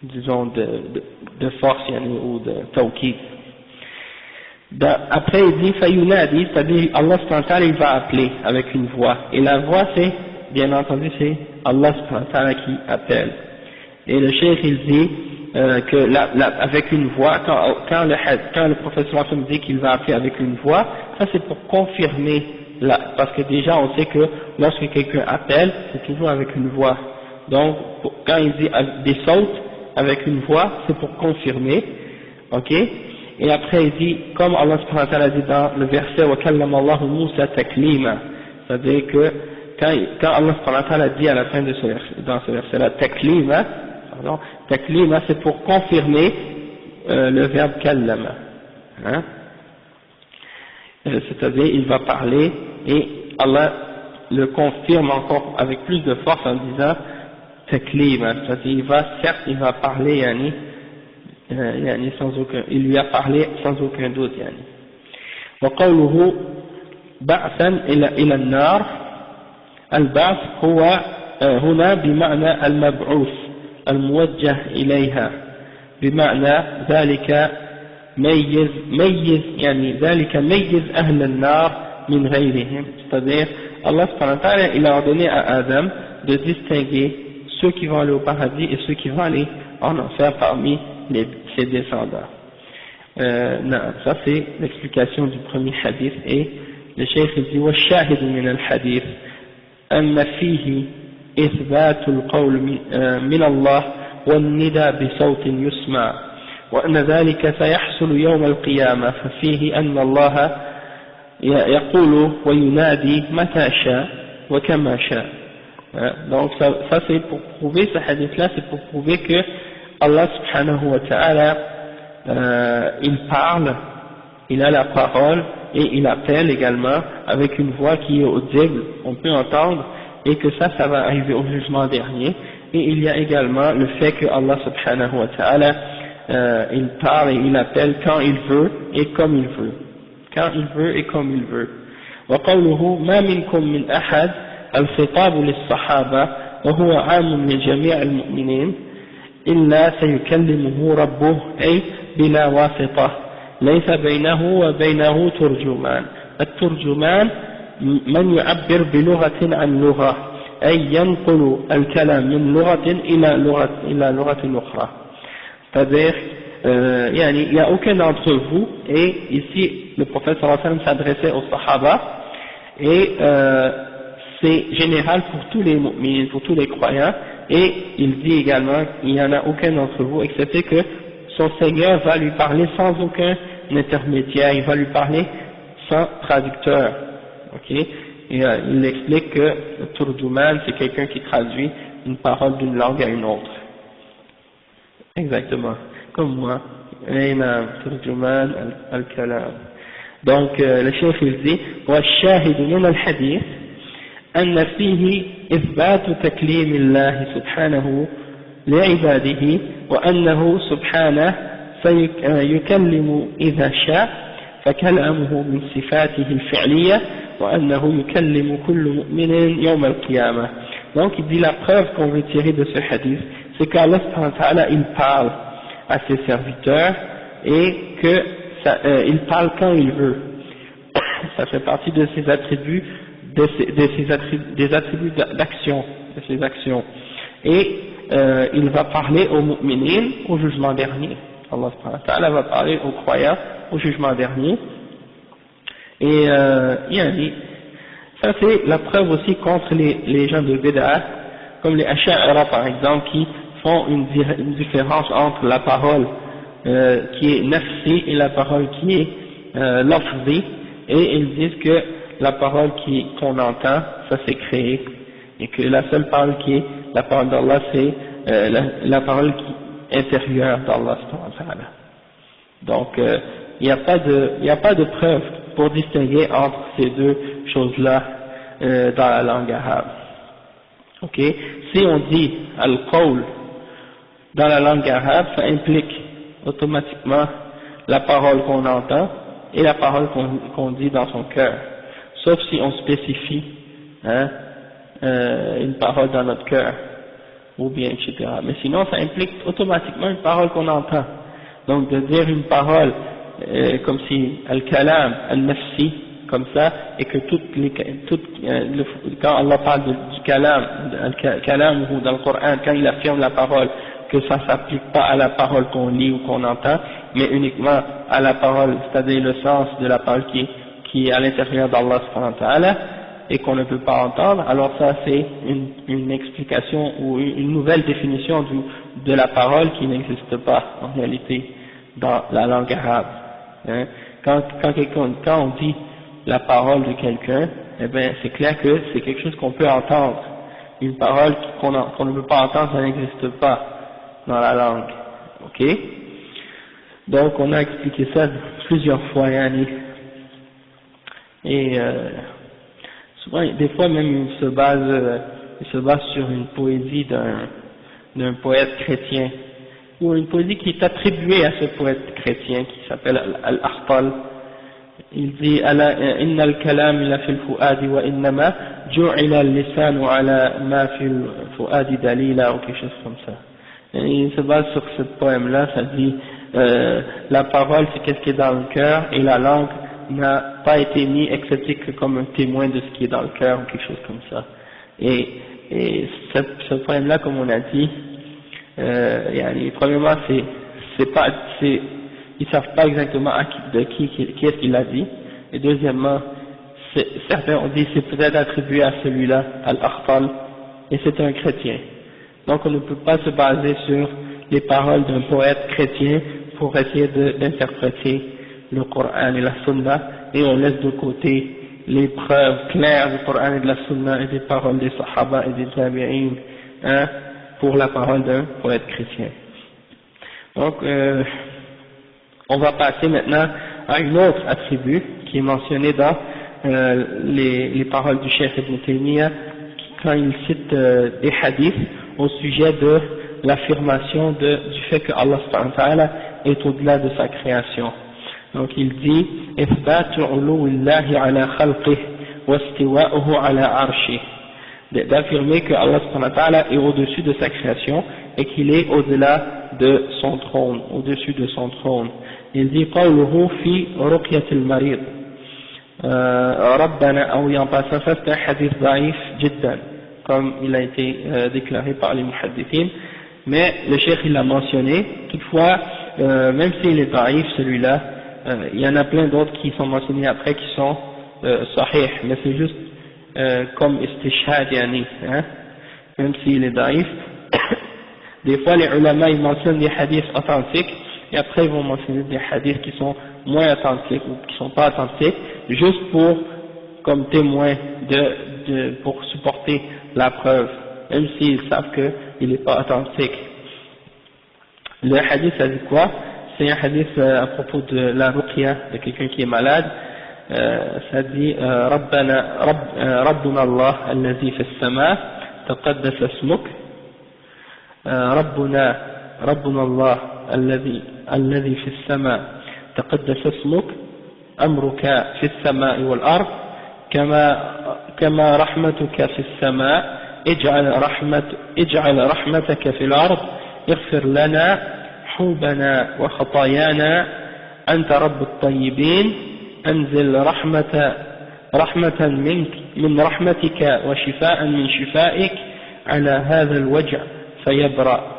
disons de force ou de tawkid. Après il dit Fayunadi, c'est-à-dire Allah subhanahu wa ta'ala il va appeler avec une voix, et la voix c'est, bien entendu, c'est Allah subhanahu wa ta'ala qui appelle. Et le cheikh il dit que avec une voix, quand le professeur dit qu'il va appeler avec une voix, ça c'est pour confirmer, parce que déjà on sait que lorsque quelqu'un appelle, c'est toujours avec une voix. Donc quand il dit des sautes avec une voix, c'est pour confirmer, ok. Et après il dit, comme Allah subhanahu wa ta'ala dit dans le verset wa kallama Allahu Musa taklima, c'est-à-dire que quand Allah subhanahu wa ta'ala dit à la fin de ce verset, dans ce verset-là, taklima, c'est pour confirmer le verbe kallama, hein? C'est-à-dire il va parler et Allah le confirme encore avec plus de force en disant taklima, c'est-à-dire il va parler sans aucun, il lui a parlé sans aucun doute يعني. وقوله بعثا إلى النار، البعث هو هنا بمعنى المبعوث الموجه إليها، بمعنى ذلك ميز يعني ذلك ميز أهل النار من غيرهم، c'est-à-dire Allah subhanahu wa ta'ala il a ordonné à Adam de distinguer ceux qui vont aller au paradis et ceux qui vont aller en enfer parmi ses descendants. Non, ça c'est l'explication du premier hadith. Et le cheikh dit والشاهد من الحديث أن فيه إثبات القول من الله والندى بصوت يسمع، وأن ذلك سيحصل يوم القيامة، ففيه أن الله يقول وينادي متى شاء وكما شاء. Donc ça c'est pour prouver, ce hadith là c'est pour prouver que Allah subhanahu wa ta'ala il parle, il a la parole et il appelle également avec une voix qui est audible, on peut entendre, et que ça va arriver au jugement dernier. Et il y a également le fait que Allah subhanahu wa ta'ala il parle et il appelle quand il veut et comme il veut, quand il veut et comme il veut. وقوله ما منكم من أحد الخطاب للصحابة وهو عام لجميع المؤمنين إلا سيكلمه ربه أي بلا واسطة ليس بينه وبينه ترجمان. الترجمان من يعبر بلغة عن لغة أي ينقل الكلام من لغة إلى لغة أخرى. C'est-à-dire, il n'y a aucun d'entre vous, et ici le prophète sallallahu alayhi wa sallam s'adressait aux sahaba, et c'est général pour tous les mu'minin, pour tous les croyants, et il dit également il n'y en a aucun d'entre vous, excepté que son Seigneur va lui parler sans aucun intermédiaire, il va lui parler sans traducteur, ok. Et il explique que le turjuman c'est quelqu'un qui traduit une parole d'une langue à une autre. Exactement, comme moi. Turjuman al-kalam. Donc le chef il dit والشاهد من الحديث أن فيه إثبات تكليم الله سبحانه لعباده وأنه سبحانه سيكلم إذا شاء فكلامه من صفاته الفعلية وأنه يكلم كل مؤمن يوم القيامة. Donc il dit la preuve qu'on veut tirer de ce hadith, c'est qu'Allah subhanahu wa ta'ala il parle à ses serviteurs et que il parle quand il veut. Ça fait partie de ses attributs, des attributs d'action, de ses actions. Et il va parler aux mu'minin au jugement dernier. Allah subhanahu wa ta'ala va parler aux croyants au jugement dernier. Et ça c'est la preuve aussi contre les gens de Bid'ah, comme les Ash'ara par exemple, qui font une différence entre la parole qui est nafsi et la parole qui est lafzi, et ils disent que la parole qu'on entend, ça c'est créé, et que la seule parole qui est la parole d'Allah, c'est la parole intérieure d'Allah. Donc il n'y a pas de preuve pour distinguer entre ces deux choses-là dans la langue arabe. Ok, si on dit al-qawl dans la langue arabe, ça implique automatiquement la parole qu'on entend et la parole qu'on dit dans son cœur, sauf si on spécifie une parole dans notre cœur, ou bien etc. Mais sinon ça implique automatiquement une parole qu'on entend. Donc de dire une parole comme si al-kalam, al-nafsi, comme ça, et que quand Allah parle du kalam ou dans le Coran, quand il affirme la parole, que ça s'applique pas à la parole qu'on lit ou qu'on entend, mais uniquement à la parole, c'est-à-dire le sens de la parole qui est à l'intérieur d'Allah subhanahu wa ta'ala, et qu'on ne peut pas entendre, alors ça c'est une explication ou une nouvelle définition de la parole qui n'existe pas en réalité dans la langue arabe. Hein. Quand on dit la parole de quelqu'un, eh bien c'est clair que c'est quelque chose qu'on peut entendre. Une parole qu'on ne peut pas entendre, ça n'existe pas dans la langue. Ok? Donc on a expliqué ça plusieurs fois, Yannick. Et souvent, des fois même il se base sur une poésie d'un poète chrétien, ou une poésie qui est attribuée à ce poète chrétien qui s'appelle Al-Akhtal. Il dit inna al-kalam la fil fuadi wa innama ju'ila al-lisanu ala ma fil fuadi dalila, ou quelque chose comme ça. Et il se base sur ce poème là, ça dit la parole c'est qu'est-ce qui est dans le cœur, et la langue n'a pas été mis excepté que comme un témoin de ce qui est dans le cœur, ou quelque chose comme ça. Et ce poème là, comme on a dit, premièrement ils savent pas exactement qui est-ce qu'il l'a dit, et deuxièmement certains ont dit c'est peut-être attribué à celui-là, Al-Akhtal, et c'est un chrétien. Donc on ne peut pas se baser sur les paroles d'un poète chrétien pour essayer d'interpréter le Coran et la Sunna, et on laisse de côté les preuves claires du Coran et de la Sunna et des paroles des Sahaba et des Tabi'in, hein, pour la parole d'un poète chrétien. Donc on va passer maintenant à une autre attribut qui est mentionnée dans les paroles du Cheikh Ibn Taymiyyah quand il cite des hadiths au sujet de l'affirmation du fait que Allah subhanahu wa ta'ala est au-delà de sa création. Donc il dit إثبات علو الله على خلقه واستواؤه على عرشه, d'affirmer que Allah subhanahu wa ta'ala est au-dessus de sa création et qu'il est au-delà de son trône, au-dessus de son trône. Il dit قوله في رقية المريض ربنا أو ينباسا, ça c'est un hadith ضعيف جدا comme il a été déclaré par les muhaddithin, mais le cheikh il l'a mentionné. Toutefois même s'il est ضعيف celui-là, il y en a plein d'autres qui sont mentionnés après qui sont sahih, mais c'est juste comme istishhad yani, hein, même s'il est daïf. Des fois les ulama ils mentionnent des hadiths authentiques et après ils vont mentionner des hadiths qui sont moins authentiques ou qui sont pas authentiques, juste pour comme témoin pour supporter la preuve, même s'ils savent qu'il n'est pas authentique. Le hadith ça dit quoi? C'est un hadith à propos de la ruqya de quelqu'un qui est malade. Ça dit ربنا الله الذي في السماء تقدس اسمك ربنا الله الذي في السماء تقدس اسمك أمرك في السماء والأرض كما رحمتك في السماء اجعل رحمتك في الأرض اغفر لنا حوبنا وخطايانا أنت رب الطيبين أنزل رحمة منك من رحمتك وشفاء من شفائك على هذا الوجع فيبرأ.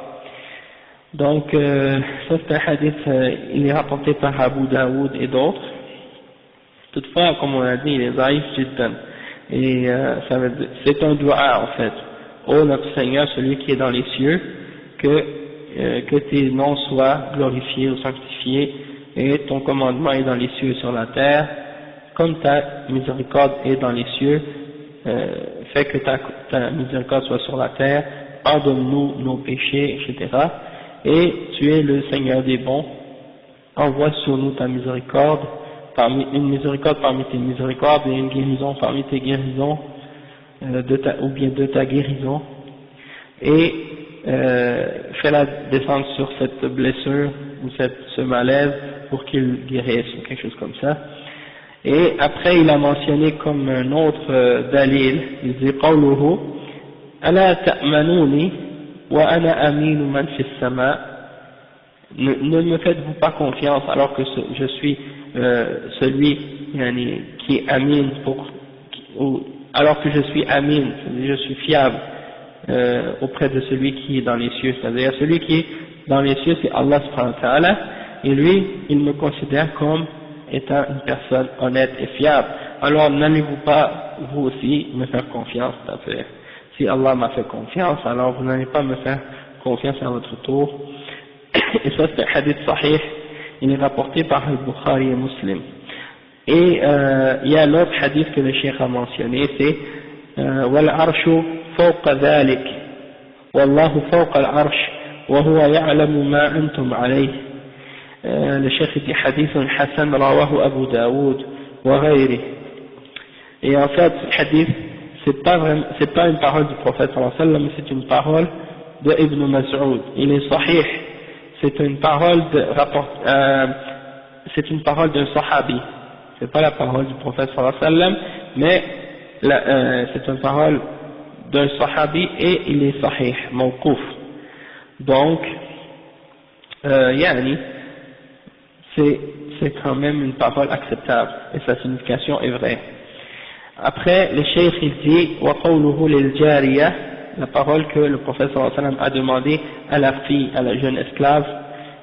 Donc ça c'est un hadith, il est rapporté par Abu Daoud et d'autres. Toutefois, comme on a dit, il est zaïf jiddan, et c'est un dua en fait. Ô notre Seigneur, celui qui est dans les cieux, que tes noms soient glorifiés ou sanctifiés, et ton commandement est dans les cieux et sur la terre, comme ta miséricorde est dans les cieux, fais que ta miséricorde soit sur la terre, pardonne-nous nos péchés, etc. Et tu es le Seigneur des bons, envoie sur nous ta miséricorde, une miséricorde parmi tes miséricordes et une guérison parmi tes guérisons, ou bien de ta guérison, et fais-la descendre sur cette blessure ou ce malaise pour qu'il guérisse ou quelque chose comme ça. Et après il a mentionné comme un autre dalil, il dit قوله ألا تأمنوني وأنا أمين من في السماء, ne me faites-vous pas confiance alors que je suis celui qui est amin alors que je suis amin, je suis fiable auprès de celui qui est dans les cieux, c'est-à-dire celui qui est dans les cieux c'est Allah subhanahu wa ta'ala, et lui il me considère comme étant une personne honnête et fiable. Alors n'allez-vous pas vous aussi me faire confiance, c'est-à-dire si Allah m'a fait confiance, alors vous n'allez pas me faire confiance à votre tour. Et ça c'est un hadith sahih, il est rapporté par Al-Bukhari et Muslim. Et il y a l'autre hadith que le cheikh a mentionné, c'est وَالْعَرْشُ فَوْقَ ذَلِكَ وَاللَّهُ فَوْقَ الْعَرْشِ وَهُوَ يَعْلَمُ مَا أَنْتُمْ عَلَيْهِ. Le cheikh dit hadith Hassan rawahu Abu Daoud wa ghayri. Et en fait ce hadith c'est pas une parole du prophète sallallahu alayhi wa sallam, mais c'est une parole de Ibn Mas'ud. Il est sahih, c'est une parole c'est une parole d'un sahabi, c'est pas la parole du prophète sallallahu alayhi wa sallam, mais c'est une parole d'un sahabi et il est sahih, mawquf. Donc c'est quand même une parole acceptable et sa signification est vraie. Après, le cheikh il dit وَقَوْلُهُ لِلْجَارِيَةِ, la parole que le prophète sallallahu alayhi wa sallam a demandé à la fille, à la jeune esclave,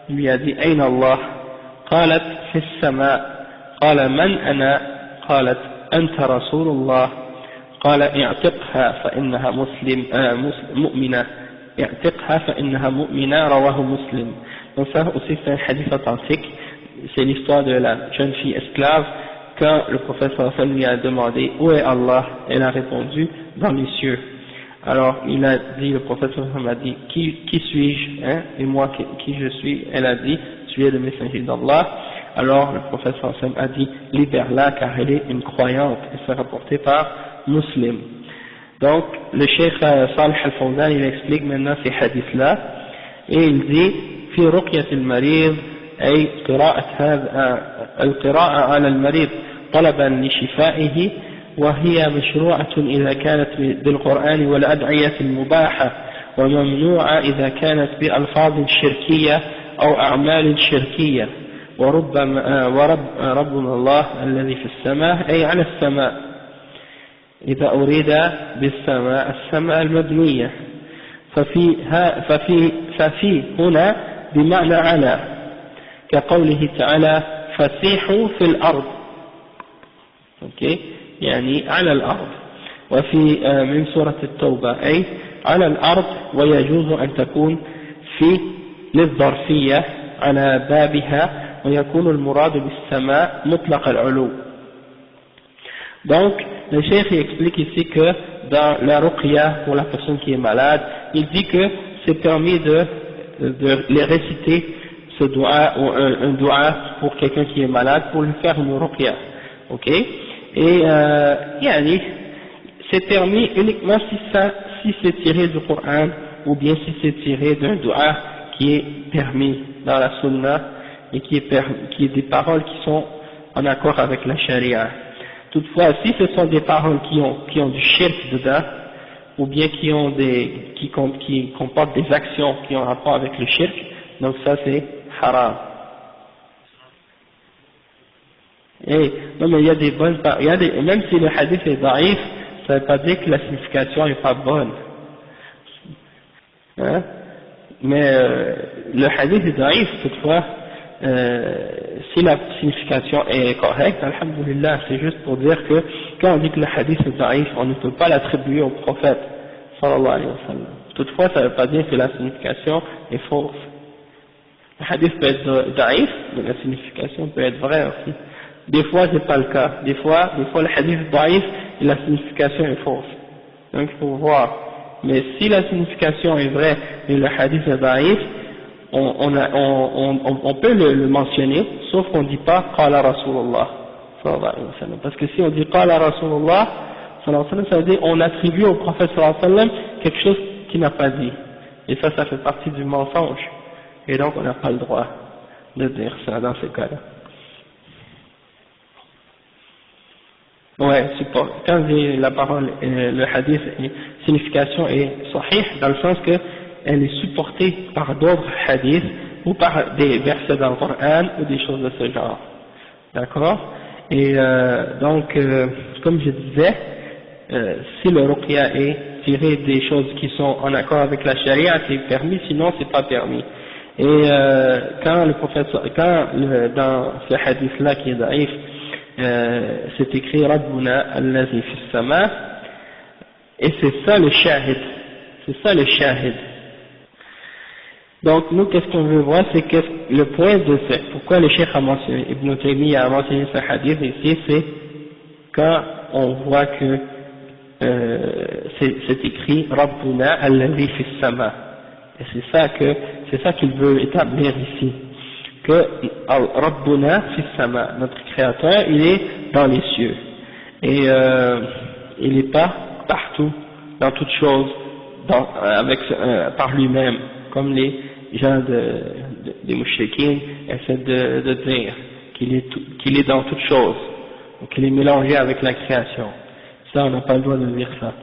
il lui a dit أين الله؟ قالت في السماء. قال من أنا؟ قالت أنت رسول الله. قال اعتقها فإنها مؤمنة. اعتقها فإنها مؤمنة. رواه مسلم. Donc ça aussi c'est un hadith authentique, c'est l'histoire de la jeune fille esclave. Quand le prophète sallallahu alayhi wa sallam lui a demandé où est Allah, elle a répondu dans les cieux. Alors il a dit, le prophète sallallahu alayhi wa sallam a dit qui suis-je, et moi qui je suis? Elle a dit tu es le messager d'Allah. Alors le prophète sallallahu alayhi wa sallam a dit libère-la car elle est une croyante, et c'est rapporté par Muslim. Donc le cheikh Salih al-Fawzan il explique maintenant ces hadiths là et il dit في رقية المريض أي القراءة على المريض طلبا لشفائه، وهي مشروعة إذا كانت بالقرآن والأدعية المباحة، وممنوعة إذا كانت بألفاظ شركية أو أعمال شركية. وربنا الله الذي في السماء أي على السماء، إذا أريد بالسماء السماء المبنية، ففي هنا بمعنى على، كقوله تعالى فسيحوا في الأرض، يعني على الأرض. وفي من سورة التوبة أي على الأرض، ويجوز أن تكون في للظرفية على بابها، ويكون المراد بالسماء مطلق العلو. Donc le cheikh explique ici que dans la ruqya pour la personne qui est malade, il dit que c'est permis de les réciter ce doua ou un doua pour quelqu'un qui est malade pour lui faire une ruqya, ok, et c'est permis uniquement si c'est tiré du Coran ou bien si c'est tiré d'un doua qui est permis dans la sunna et qui est des paroles qui sont en accord avec la charia. Toutefois, si ce sont des paroles qui ont du shirk dedans, ou bien qui comportent des actions qui ont rapport avec le shirk, donc ça c'est haram. Et non, mais il y a des bonnes paroles, même si le hadith est daïf, ça ne veut pas dire que la signification n'est pas bonne. Hein? Mais le hadith est daïf, toutefois, si la signification est correcte, alhamdulillah, c'est juste pour dire que quand on dit que le hadith est daïf, on ne peut pas l'attribuer au prophète sallallahu alayhi wa sallam. Toutefois, ça ne veut pas dire que la signification est fausse. Le hadith peut être daïf, mais la signification peut être vraie aussi. Des fois, c'est pas le cas. Des fois le hadith est daïf et la signification est fausse. Donc il faut voir. Mais si la signification est vraie et le hadith est daïf, on peut le mentionner, sauf qu'on ne dit pas Qala Rasulullah sallallahu alayhi wa sallam. Parce que si on dit Qala Rasulullah sallallahu alayhi wa sallam, ça veut dire on attribue au prophète sallallahu alayhi wa sallam quelque chose qu'il n'a pas dit. Et ça fait partie du mensonge. Et donc on n'a pas le droit de dire ça dans ces cas-là. Ouais, quand la parole, le hadith, signification est sahih, dans le sens que elle est supportée par d'autres hadiths ou par des versets dans le Coran ou des choses de ce genre. D'accord? Et donc, comme je disais, si le ruqya est tiré des choses qui sont en accord avec la charia, c'est permis, sinon c'est pas permis. Et quand le professeur, dans ce hadith-là qui est daïf, c'est écrit Rabbuna allazi fis sama, et c'est ça le shahid, c'est ça le shahid. Donc nous, qu'est-ce qu'on veut voir, c'est que le point de ce, pourquoi le cheikh a mentionné, Ibn Taymiyyah a mentionné ce hadith ici, c'est quand on voit que c'est écrit Rabbuna allazi fis sama, et c'est ça qu'il veut établir ici, que Rabbuna fis sama, notre créateur, il est dans les cieux, et il n'est pas partout, dans toutes choses, par lui-même, comme les gens des mouchriquins essaient de dire qu'il est dans toutes choses, qu'il est mélangé avec la création. Ça, on n'a pas le droit de dire ça.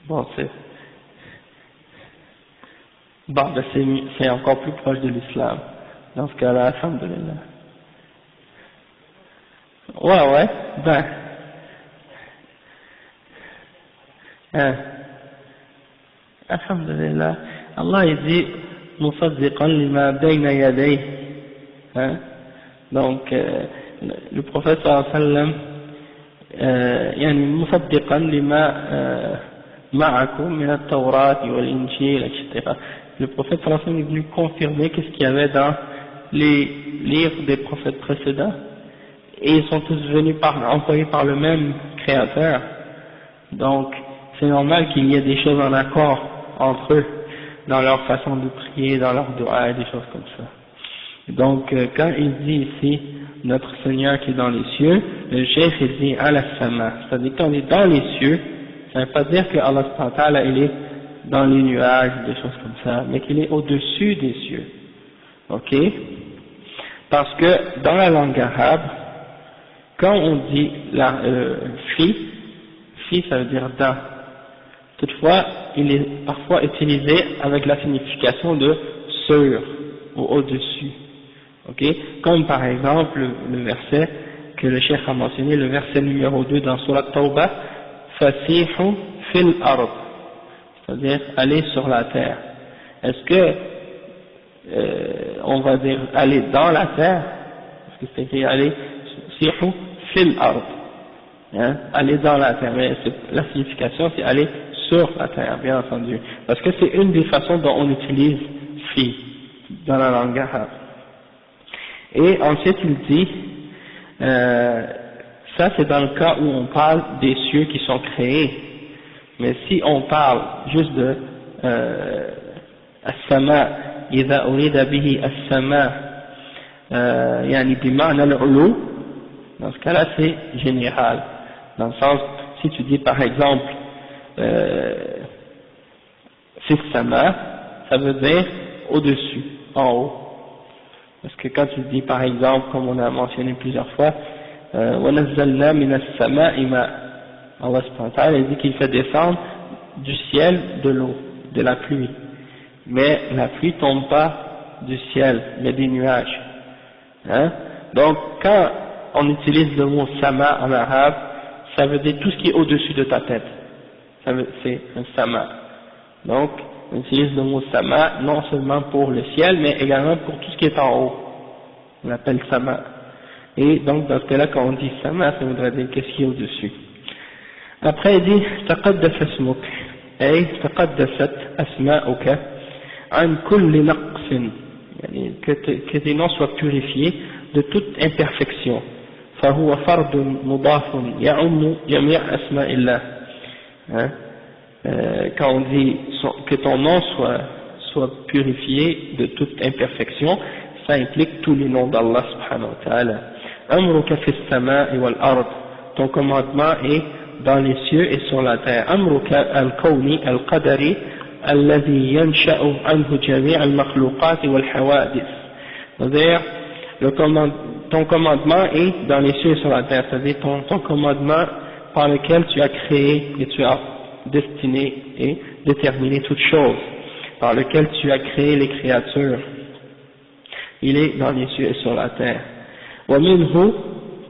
Bon, c'est encore plus proche de l'islam. Dans ce cas-là, alhamdulillah. Ouais, alhamdulillah. Allah il dit musaddiqan lima bayna yadayhi. Donc le prophète sallallahu alayhi wa sallam يعني مصدقا لما معكم من التوراة والإنجيل etc. Le prophète sallallahu alayhi wa sallam est venu confirmer qu'est-ce qu'il y avait dans les livres des prophètes précédents, et ils sont tous venus envoyés par le même créateur. Donc c'est normal qu'il y ait des choses en accord entre eux dans leur façon de prier, dans leur doua et des choses comme ça. Donc quand il dit ici notre Seigneur qui est dans les cieux, le cheikh il dit ala sama, c'est-à-dire qu'on est dans les cieux, ça ne veut pas dire que Allah subhanahu wa ta'ala il est dans les nuages, des choses comme ça, mais qu'il est au-dessus des cieux. Ok? Parce que dans la langue arabe, quand on dit fi ça veut dire dans. Toutefois, il est parfois utilisé avec la signification de sur ou au-dessus. Ok? Comme par exemple le verset que le cheikh a mentionné, le verset numéro 2 dans Surat Tawbah, Fasihu fil ard, c'est-à-dire aller sur la terre. Est-ce que on va dire aller dans la terre? Parce que c'est écrit aller Sihu fil ard, aller dans la terre, mais la signification c'est aller sur la terre, bien entendu, parce que c'est une des façons dont on utilise fi dans la langue arabe. Et ensuite il dit, ça c'est dans le cas où on parle des cieux qui sont créés, mais si on parle juste de as-sama, idha urida bihi as-sama, yani bima'na al-ulu, dans ce cas-là c'est général, dans le sens, si tu dis par exemple fis sama, ça veut dire au-dessus, en haut. Parce que quand tu dis par exemple, comme on a mentionné plusieurs fois, وَنَزَّلْنَا مِنَ السَّمَاءِ مَاءً, Allah subhanahu wa ta'ala dit qu'il fait descendre du ciel de l'eau, de la pluie. Mais la pluie tombe pas du ciel, mais des nuages. Donc quand on utilise le mot sama en arabe, ça veut dire tout ce qui est au-dessus de ta tête. C'est un sama. Donc on utilise le mot sama non seulement pour le ciel, mais également pour tout ce qui est en haut. On l'appelle sama. Et donc dans ce cas-là, quand on dit sama, ça voudrait dire qu'est-ce qui est au-dessus. Après il dit تقدس اسمك أي تقدست أسماؤك عن كل نقص, يعني que tes noms soient purifiés de toute imperfection. فهو فرد مضاف يعم جميع أسماء الله. Quand on dit que ton nom soit purifié de toute imperfection, ça implique tous les noms d'Allah subhanahu wa ta'ala. Amruka fis sama'i wal ard, ton commandement est dans les cieux et sur la terre. Amruka al-kawni al-qadari alladhi yansha'u anhu jami' al-makhluqat wal hawadith. C'est-à-dire, ton commandement est dans les cieux et sur la terre, c'est-à-dire ton commandement par lequel tu as créé et tu as destiné et déterminé toutes choses, par lequel tu as créé les créatures. Il est dans les cieux et sur la terre. ومنه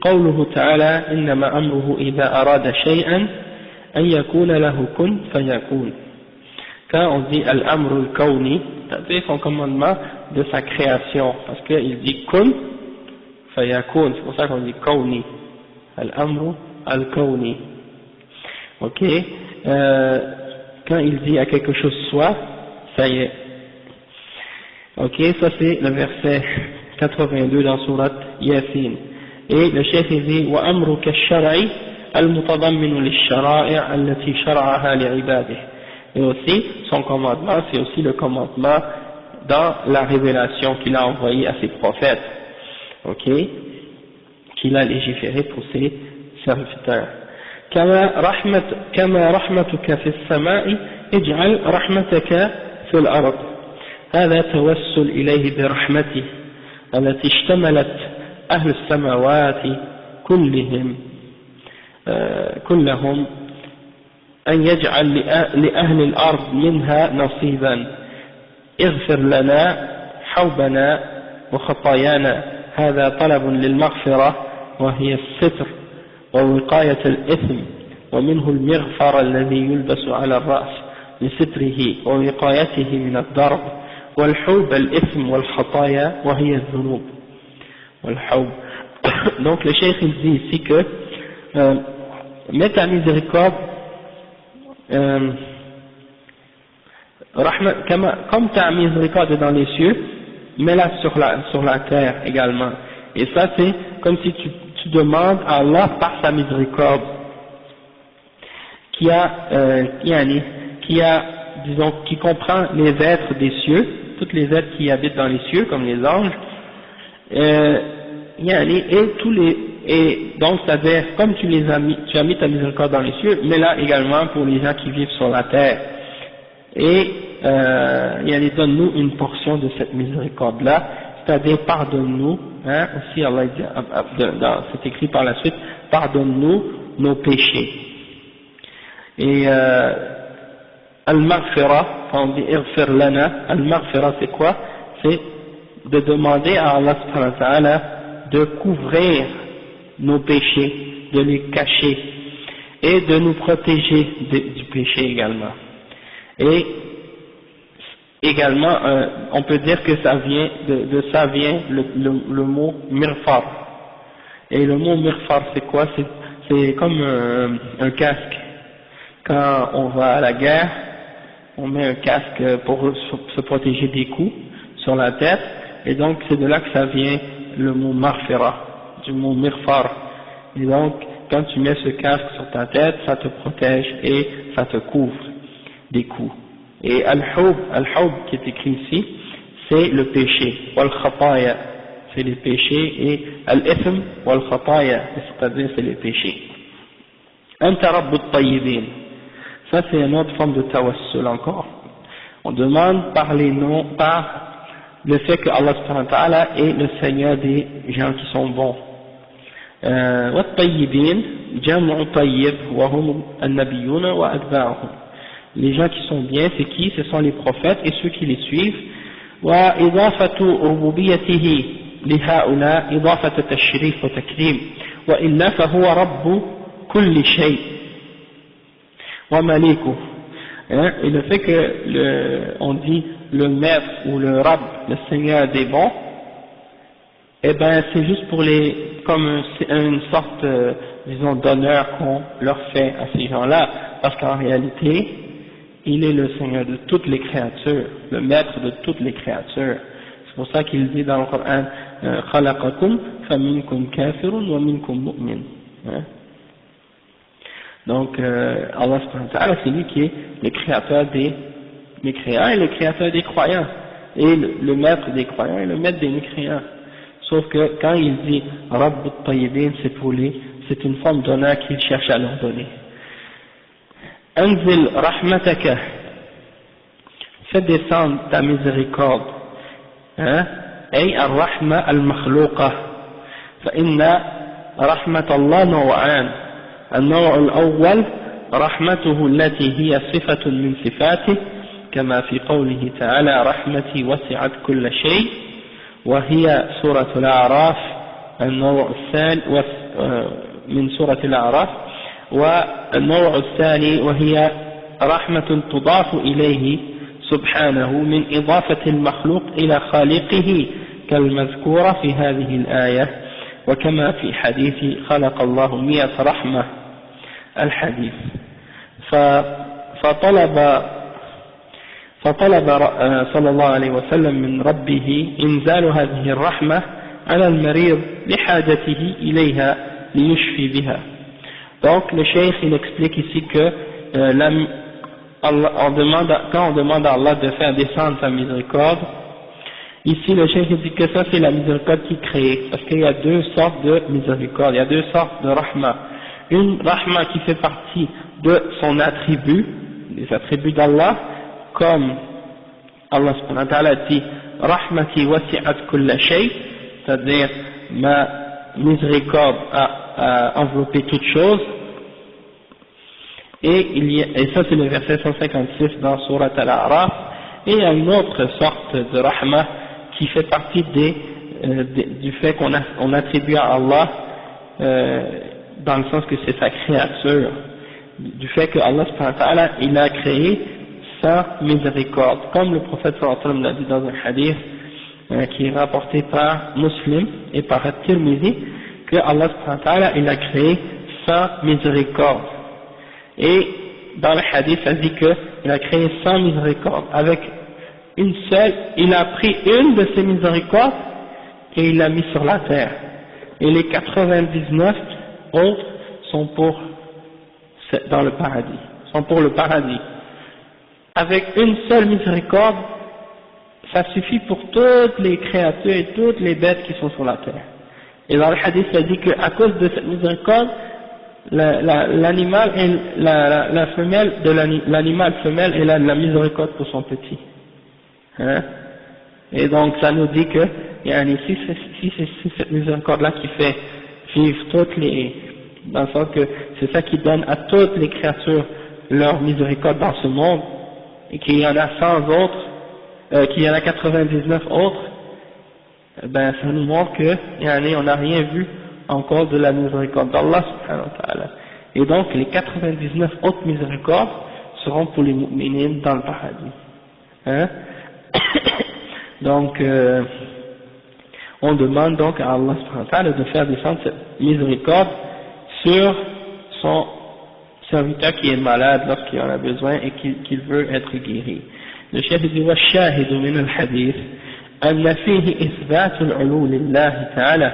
قوله تعالى إنما أمره إذا أراد شيئا أن يكون له كن فيكون. Quand on dit al-amr al-kawni, c'est-à-dire son commandement de sa création, parce qu'il dit kun fayakun, c'est pour ça qu'on dit kawni, al-amr al-kawni. Ok, quand il dit à quelque chose soit, ça y est. Ok, ça c'est le verset 82 dans surat Yasin. Et le chef dit wa amruka ash-shar'i al-mutadammin lish-shara'i' allati shar'aha li'ibadihi. Et aussi son commandement, c'est aussi le commandement dans la révélation qu'il a envoyée à ses prophètes, ok, qu'il a légiféré pour ses serviteurs. كما رحمتك في السماء اجعل رحمتك في الأرض. هذا توسل إليه برحمته التي اشتملت أهل السماوات كلهم أن يجعل لأهل الأرض منها نصيبا اغفر لنا حوبنا وخطايانا. هذا طلب للمغفرة وهي الستر ووقاية الإثم، ومنه المغفر الذي يلبس على الرأس لستره ووقايته من الضرب، والحوب الإثم والخطايا وهي الذنوب. والحوب. Donc le cheikh il dit ici que mets ta miséricorde comme ta miséricorde dans les cieux, mets-la sur la terre également. Et ça c'est comme si tu demandes à Allah par sa miséricorde qui comprend les êtres des cieux, tous les êtres qui habitent dans les cieux comme les anges, et donc c'est-à-dire comme tu as mis ta miséricorde dans les cieux, mais là également pour les gens qui vivent sur la terre, et donne-nous une portion de cette miséricorde là, c'est-à-dire pardonne-nous, hein, aussi Allah dit, c'est écrit par la suite, pardonne-nous nos péchés. Et al-maghfira, quand on dit irfir lana, al-maghfira c'est quoi? C'est de demander à Allah subhanahu wa ta'ala de couvrir nos péchés, de les cacher et de nous protéger du péché également. Et également, on peut dire que ça vient de ça vient le mot mirfar. Et le mot mirfar c'est quoi? C'est comme un casque. Quand on va à la guerre, on met un casque pour se protéger des coups sur la tête, et donc c'est de là que ça vient le mot marfira, du mot mirfar. Et donc quand tu mets ce casque sur ta tête, ça te protège et ça te couvre des coups. Et al-hub qui est écrit ici, c'est le péché, wal-khataya, c'est les péchés, et al-ithm wal-khataya, c'est-à-dire c'est les péchés. Anta rabbut tayyibin, ça c'est une autre forme de tawassul encore. On demande par les noms, par le fait que Allah subhanahu wa ta'ala est le Seigneur des gens qui sont bons. Wat-tayyibin, jam'u tayyib, wa hum an-nabiyyuna wa adba'uhum. Les gens qui sont bien, c'est qui? Ce sont les prophètes et ceux qui les suivent. Wa idafatu rububiyyatihi lihaula idafatu tashrif wa takrim, wa illa fa huwa rabbu kulli shay wa malikuh. Et le fait que on dit le maître ou le rab, le seigneur des bons, eh ben c'est juste pour comme une sorte, disons, d'honneur qu'on leur fait à ces gens-là, parce qu'en réalité, il est le seigneur de toutes les créatures, le maître de toutes les créatures. C'est pour ça qu'il dit dans le Coran, khalaqakum faminkum kafirun wa minkum mu'min. Donc Allah subhanahu wa ta'ala, c'est lui qui est le créateur des mécréants et le créateur des croyants, et le maître des croyants et le maître des mécréants. Sauf que quand il dit Rabbut Tayyibin, c'est une forme d'honneur qu'il cherche à leur donner. Anzil rahmataka, fais descendre ta miséricorde, ay ar-rahma al-makhluqa, fa inna rahmat Allah naw'an, النوع الأول رحمته التي هي صفة من صفاته كما في قوله تعالى رحمتي وسعت كل شيء وهي سورة الأعراف النوع الثاني من سورة الأعراف. والنوع الثاني وهي رحمة تضاف إليه سبحانه من إضافة المخلوق إلى خالقه كالمذكورة في هذه الآية وكما في حديث خلق الله 100 رحمة الحديث. فطلب صلى الله عليه وسلم من ربه إنزال هذه الرحمة على المريض لحاجته إليها ليشفي بها. Donc le cheikh il explique ici que quand on demande à Allah de faire descendre sa miséricorde, ici le cheikh dit que ça c'est la miséricorde qui crée, parce qu'il y a deux sortes de miséricorde, il y a deux sortes de rahma. Une rahma qui fait partie de son attribut, des attributs d'Allah, comme Allah subhanahu wa ta'ala dit rahmati wasi'at kulla shay, c'est-à-dire ma miséricorde a enveloppé toute chose. Et ça c'est le verset 156 dans Surat Al-A'raf. Et il y a une autre sorte de rahma qui fait partie du fait qu'on attribue à Allah dans le sens que c'est sa créature, du fait que Allah subhanahu wa ta'ala il a créé sa miséricorde, comme le prophète sallallahu alayhi wa sallam l'a dit dans un hadith qui est rapporté par Muslim et par At-Tirmidhi, que Allah subhanahu wa ta'ala il a créé sa miséricorde. Et dans le hadith ça dit qu'il a créé sa miséricorde avec une seule, il a pris une de ses miséricordes et il l'a mis sur la terre, et les 99 autres sont dans le paradis, sont pour le paradis. Avec une seule miséricorde, ça suffit pour toutes les créatures et toutes les bêtes qui sont sur la terre. Et dans le hadith, ça dit qu'à cause de cette miséricorde, l'animal et la femelle de l'animal femelle elle a de la miséricorde pour son petit. Hein? Et donc ça nous dit que si c'est cette miséricorde-là qui fait vivre toutes les, dans le sens que c'est ça qui donne à toutes les créatures leur miséricorde dans ce monde, et qu'il y en a 100 autres, qu'il y en a 99 autres, ben ça nous montre que on n'a rien vu encore de la miséricorde d'Allah subhanahu wa ta'ala. Et donc les 99 autres miséricordes seront pour les mu'minines dans le paradis. Hein? Donc on demande donc à Allah subhanahu wa ta'ala de faire descendre cette miséricorde sur son serviteur qui est malade lorsqu'il en a besoin et qu'il veut être guéri. Le chef dit والشاهد من الحديث أن فيه إثبات العلو لله تعالى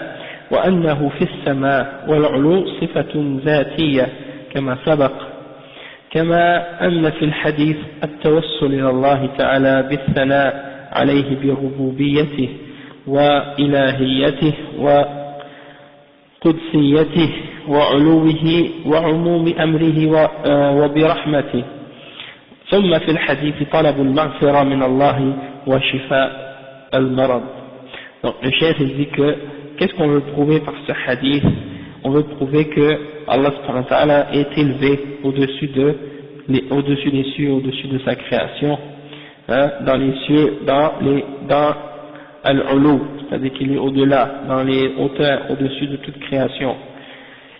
وأنه في السماء والعلو صفة ذاتية كما سبق، كما أن في الحديث التوسل إلى الله تعالى بالثناء عليه بربوبيته وإلهيته وقدسيته وعلوه وعموم أمره وبرحمته. ثم في الحديث طلب المغفرة من الله وشفاء المرض. Donc le chef dit que qu'est-ce qu'on veut prouver par ce hadith? On veut prouver que Allah subhanahu wa ta'ala est élevé au-dessus des cieux, au-dessus de sa création, hein, dans les cieux, dans al-ulu, c'est-à-dire qu'il est au-delà, dans les hauteurs, au-dessus de toute création,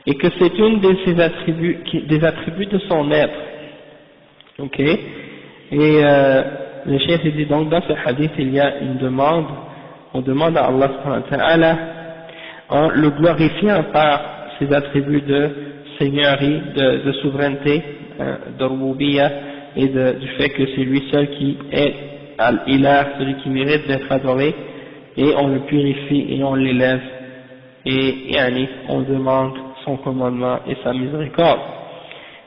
et que c'est une de ses attributs, des attributs de son être. Ok? Et le chef dit donc dans ce hadith il y a une demande, on demande à Allah subhanahu wa ta'ala en le glorifiant par ses attributs de seigneurie, de souveraineté, de rububiyya, et du fait que c'est lui seul qui est al-ilah, celui qui mérite d'être adoré, et on le purifie et on l'élève, et on demande son commandement et sa miséricorde,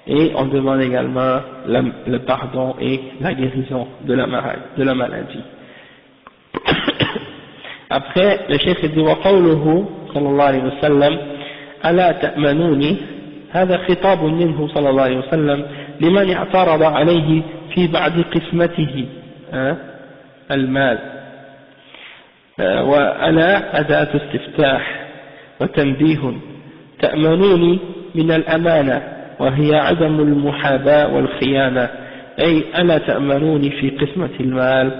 et on demande également le pardon et la guérison de la maladie. Après, le cheikh dit وقوله صلى الله عليه وسلم ألا تأمنوني، هذا خطاب منه صلى الله عليه وسلم لمن اعترض عليه في بعد قسمته المال، وألا أداة استفتاح وتنبيه، تأمنوني من الأمانة وهي عدم المحاباة والخيانة أي ألا تأمنوني في قسمة المال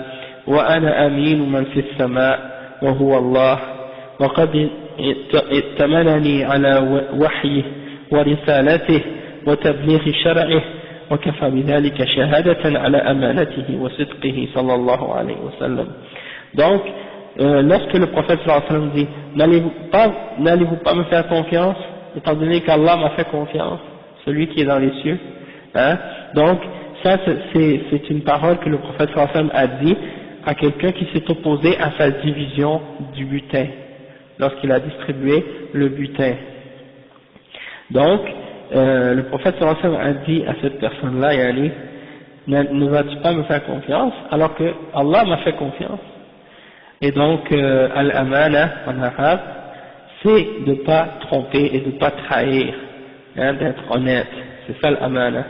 وأنا أمين من في السماء وهو الله وقد ائتمنني على وحيه ورسالته وتبليغ شرعه وكفى بذلك شهادة على أمانته وصدقه صلى الله عليه وسلم. Donc, lorsque le prophète sallallahu alayhi wa sallam dit n'allez-vous pas me faire confiance étant donné qu'Allah m'a fait confiance, celui qui est dans les cieux, hein? Donc ça c'est une parole que le prophète sallallahu alayhi wa sallam a dit à quelqu'un qui s'est opposé à sa division du butin lorsqu'il a distribué le butin. Donc le prophète sallallahu alayhi wa sallam a dit à cette personne-là, yani, ne vas-tu pas me faire confiance alors que Allah m'a fait confiance. Et donc al-amana en arabe c'est de ne pas tromper et de ne pas trahir, hein, d'être honnête, c'est ça l'amana.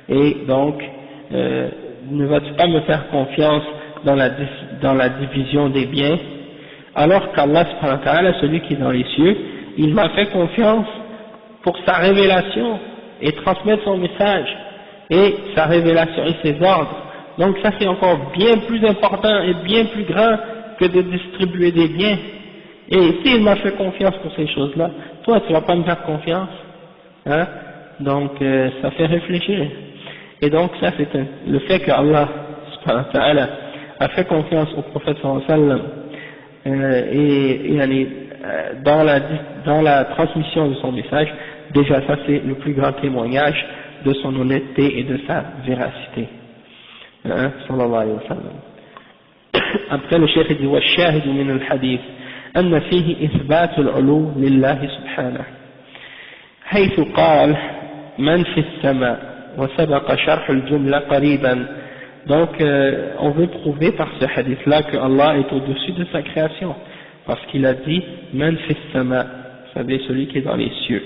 Et donc ne vas-tu pas me faire confiance dans la division des biens alors qu'Allah subhanahu wa ta'ala, celui qui est dans les cieux, il m'a fait confiance pour sa révélation et transmettre son message et sa révélation et ses ordres. Donc ça c'est encore bien plus important et bien plus grand que de distribuer des biens. Et s'il m'a fait confiance pour ces choses-là, toi tu vas pas me faire confiance, hein? Donc ça fait réfléchir. Et donc ça c'est le fait que Allah subhanahu wa ta'ala a fait confiance au prophète sallallahu alayhi wa sallam et dans la transmission de son message, déjà ça c'est le plus grand témoignage de son honnêteté et de sa véracité, hein, sallallahu alayhi wa sallam. Après le cheikh dit والشاهد من الحديث أن فيه إثبات العلو لله سبحانه حيث قال من في السماء وسبق شرح الجملة قريبا. Donc on veut prouver par ce hadith là que Allah est au-dessus de sa création parce qu'il a dit man fi sama, vous savez celui qui est dans les cieux,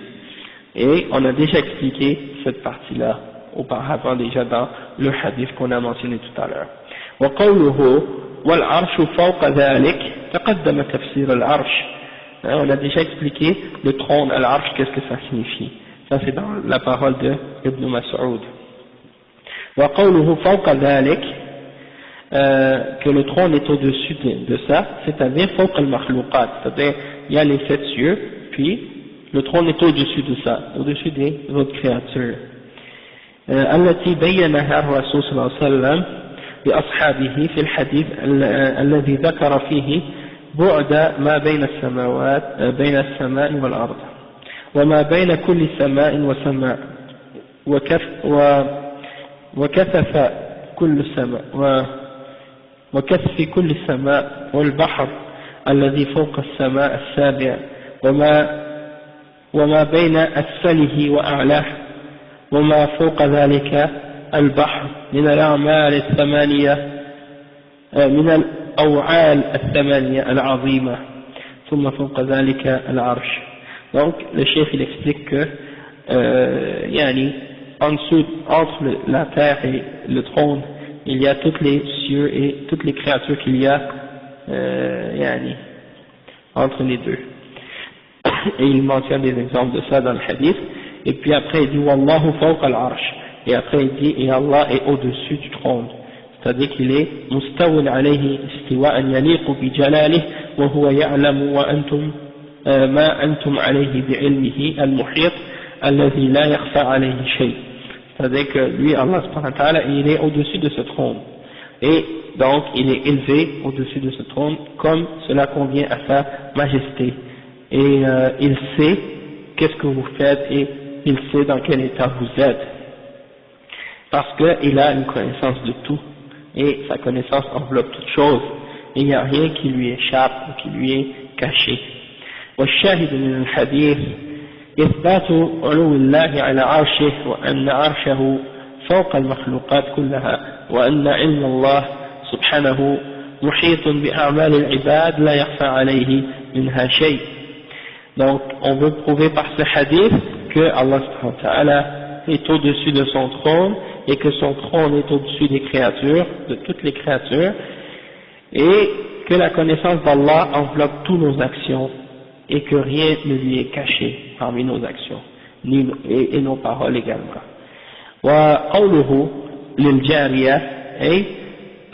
et on a déjà expliqué cette partie là auparavant déjà dans le hadith qu'on a mentionné tout à l'heure. وقوله والعرش فوق ذلك تقدم تفسير العرش. On a déjà expliqué le trône, al-arsh, qu'est-ce que ça signifie. Ça c'est dans la parole de Ibn Mas'ud. وقوله فوق ذلك, que le trône est au-dessus de ça, c'est-à-dire فوق المخلوقات, c'est-à-dire il y a les 7 cieux, puis le trône est au-dessus de ça, au-dessus des autres créatures. التي بينها الرسول صلى الله عليه وسلم بأصحابه في الحديث الذي ذكر فيه بعد ما بين السماوات بين السماء والأرض وما بين كل سماء وسماء وكثف كل سماء وكثف كل سماء والبحر الذي فوق السماء السابع وما بين أسفله وأعلاه وما فوق ذلك البحر من الأعمال الثمانية من الأوعال الثمانية العظيمة ثم فوق ذلك العرش. Donc le chef il explique que yani, en dessous, entre la terre et le trône, il y a tous les cieux et toutes les créatures qu'il y a yani, entre les deux. Et il mentionne des exemples de ça dans le hadith. Et puis après il dit Wallahu fawqa al-arsh. Et après il dit et Allah est au-dessus du trône. C'est-à-dire qu'il est mustawin alayhi istiwa'an yaliqu bi jalalihi wa huwa ya'lamu wa antum ma antum alayhi bi ilmihi al-muhit alladhi la yakhfa alayhi shay. C'est-à-dire que lui, Allah subhanahu wa ta'ala, il est au-dessus de ce trône. Et donc, il est élevé au-dessus de ce trône, comme cela convient à sa majesté. Et il sait qu'est-ce que vous faites et il sait dans quel état vous êtes. Parce qu'il a une connaissance de tout. Et sa connaissance enveloppe toute chose. Et il n'y a rien qui lui échappe ou qui lui est caché. والشاهد من الحديث إثبات علو الله على عرشه وأن عرشه فوق المخلوقات كلها وأن علم الله سبحانه محيط بأعمال العباد لا يخفى عليه منها شيء. Donc on veut prouver par ce hadith que Allah subhanahu wa ta'ala est au-dessus de son trône et que son trône est au-dessus des créatures, de toutes les créatures, et que la connaissance d'Allah enveloppe toutes nos actions et que rien ne lui est caché parmi nos actions. et nos paroles également. وقوله للجارية أي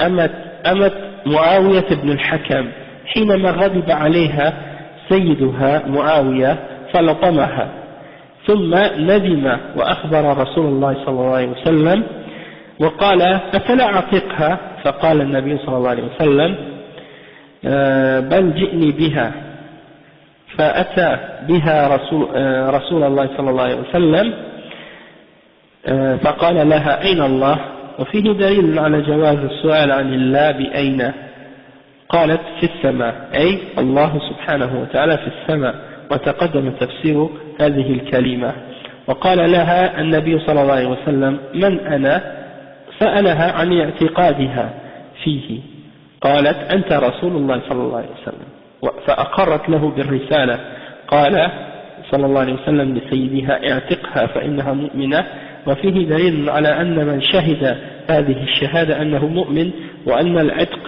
أمت معاوية بن الحكم حينما غضب عليها سيدها معاوية فلطمها ثم ندم وأخبر رسول الله صلى الله عليه وسلم وقال أفلا أعتقها فقال النبي صلى الله عليه وسلم بل جئني بها فأتى بها رسول الله صلى الله عليه وسلم فقال لها أين الله وفيه دليل على جواز السؤال عن الله بأين قالت في السماء أي الله سبحانه وتعالى في السماء وتقدم تفسير هذه الكلمة وقال لها النبي صلى الله عليه وسلم من أنا سألها عن اعتقادها فيه قالت أنت رسول الله صلى الله عليه وسلم فأقرت له بالرسالة قال صلى الله عليه وسلم لسيدها اعتقها فإنها مؤمنة وفيه دليل على أن من شهد هذه الشهادة أنه مؤمن وأن العتق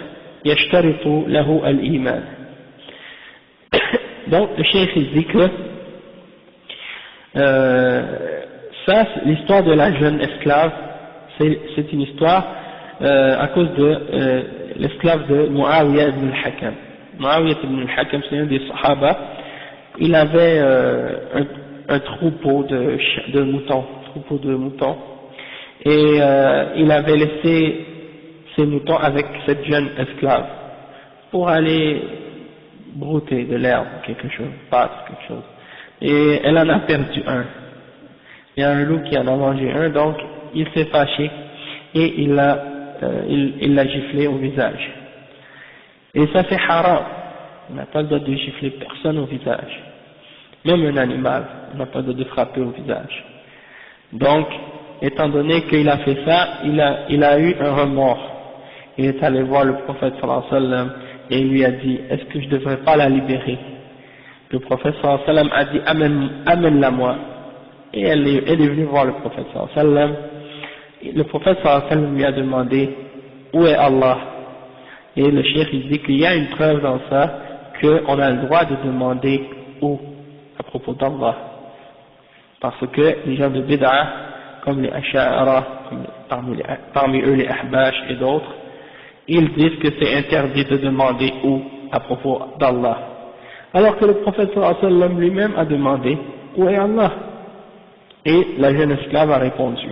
يشترط له الإيمان. Donc le cheikh il dit que ça l'histoire de la jeune esclave c'est une histoire à cause de l'esclave de Muawiyah ibn al-Hakam. Muawiyah ibn al-Hakam c'est un des Sahaba. Il avait un troupeau de moutons et il avait laissé ses moutons avec cette jeune esclave pour aller brouter de l'herbe, quelque chose, et elle en a perdu un. Il y a un loup qui en a mangé un, donc il s'est fâché et il l'a giflé au visage. Et ça c'est haram, on n'a pas le droit de gifler personne au visage, même un animal, on n'a pas le droit de frapper au visage. Donc, étant donné qu'il a fait ça, il a eu un remords. Il est allé voir le prophète sallallahu alayhi wa sallam et il lui a dit, est-ce que je ne devrais pas la libérer? Le prophète sallallahu alayhi wa sallam a dit, amène-la moi. Et elle est venue voir le prophète sallallahu alayhi wa sallam. Le prophète sallallahu alayhi wa sallam lui a demandé, où est Allah? Et le cheikh il dit qu'il y a une preuve dans ça, qu'on a le droit de demander où à propos d'Allah. Parce que les gens de Bid'a, comme les Ash'ara, parmi eux les Ahbash et d'autres, ils disent que c'est interdit de demander où à propos d'Allah. Alors que le prophète sallallahu alayhi wa sallam lui-même a demandé où est Allah? Et la jeune esclave a répondu,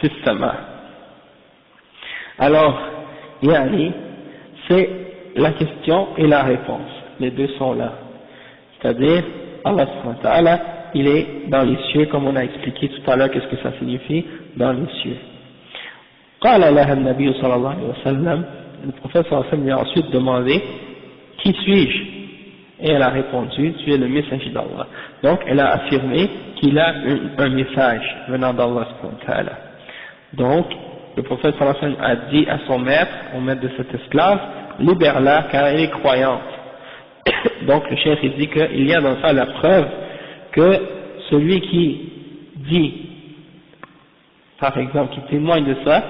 c'est Sama. Alors, yani, c'est la question et la réponse. Les deux sont là. C'est-à-dire, Allah subhanahu wa ta'ala, il est dans les cieux, comme on a expliqué tout à l'heure, qu'est-ce que ça signifie dans les cieux. قال لها النبي صلى الله عليه وسلم, le prophète sallallahu alayhi wa sallam lui a ensuite demandé, qui suis-je? Et elle a répondu, tu es le messager d'Allah. Donc elle a affirmé qu'il a un message venant d'Allah subhanahu wa ta'ala. Donc le prophète sallallahu alayhi wa sallam a dit à son maître, au maître de cet esclave, libère-la car elle est croyante. Donc le cheikh il dit qu'il y a dans ça la preuve que celui qui dit, par exemple, qui témoigne de ça,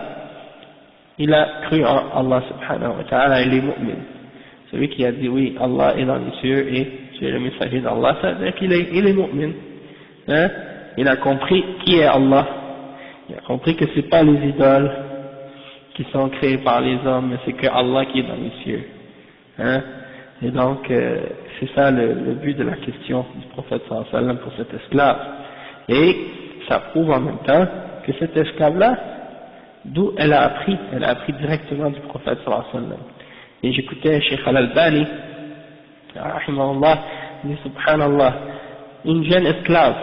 il a cru en Allah subhanahu wa ta'ala, il est mu'min. Celui qui a dit oui, Allah est dans les cieux et tu es le messager d'Allah, ça veut dire qu'il est mu'min. Hein? Il a compris qui est Allah. Il a compris que c'est pas les idoles qui sont créées par les hommes, mais c'est que Allah qui est dans les cieux. Hein? Et donc, c'est ça le but de la question du prophète sallallahu alayhi wa sallam pour cet esclave. Et ça prouve en même temps que cet esclave-là, d'où elle a appris directement du prophète sallallahu alayhi wa sallam. Et j'écoutais Cheikh Al-Albani, rahimahullah, il dit subhanallah, une jeune esclave,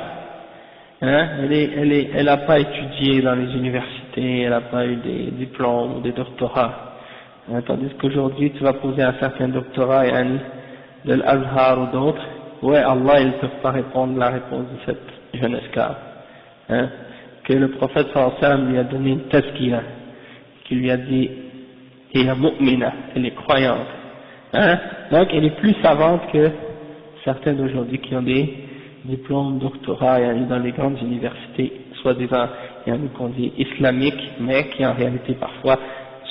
hein, elle n'a pas étudié dans les universités, elle n'a pas eu des diplômes ou des doctorats. Tandis qu'aujourd'hui tu vas poser un certain doctorat de l'Azhar ou d'autres, ouais Allah ils ne peuvent pas répondre la réponse de cette jeune esclave, hein, que le prophète sallallahu alayhi wa sallam lui a donné une tazkiya, qui lui a dit elle est mu'mina, elle est croyante, hein, donc elle est plus savante que certains d'aujourd'hui qui ont des diplômes doctorats dans les grandes universités, soi-disant qu'on dit islamiques, mais qui en réalité parfois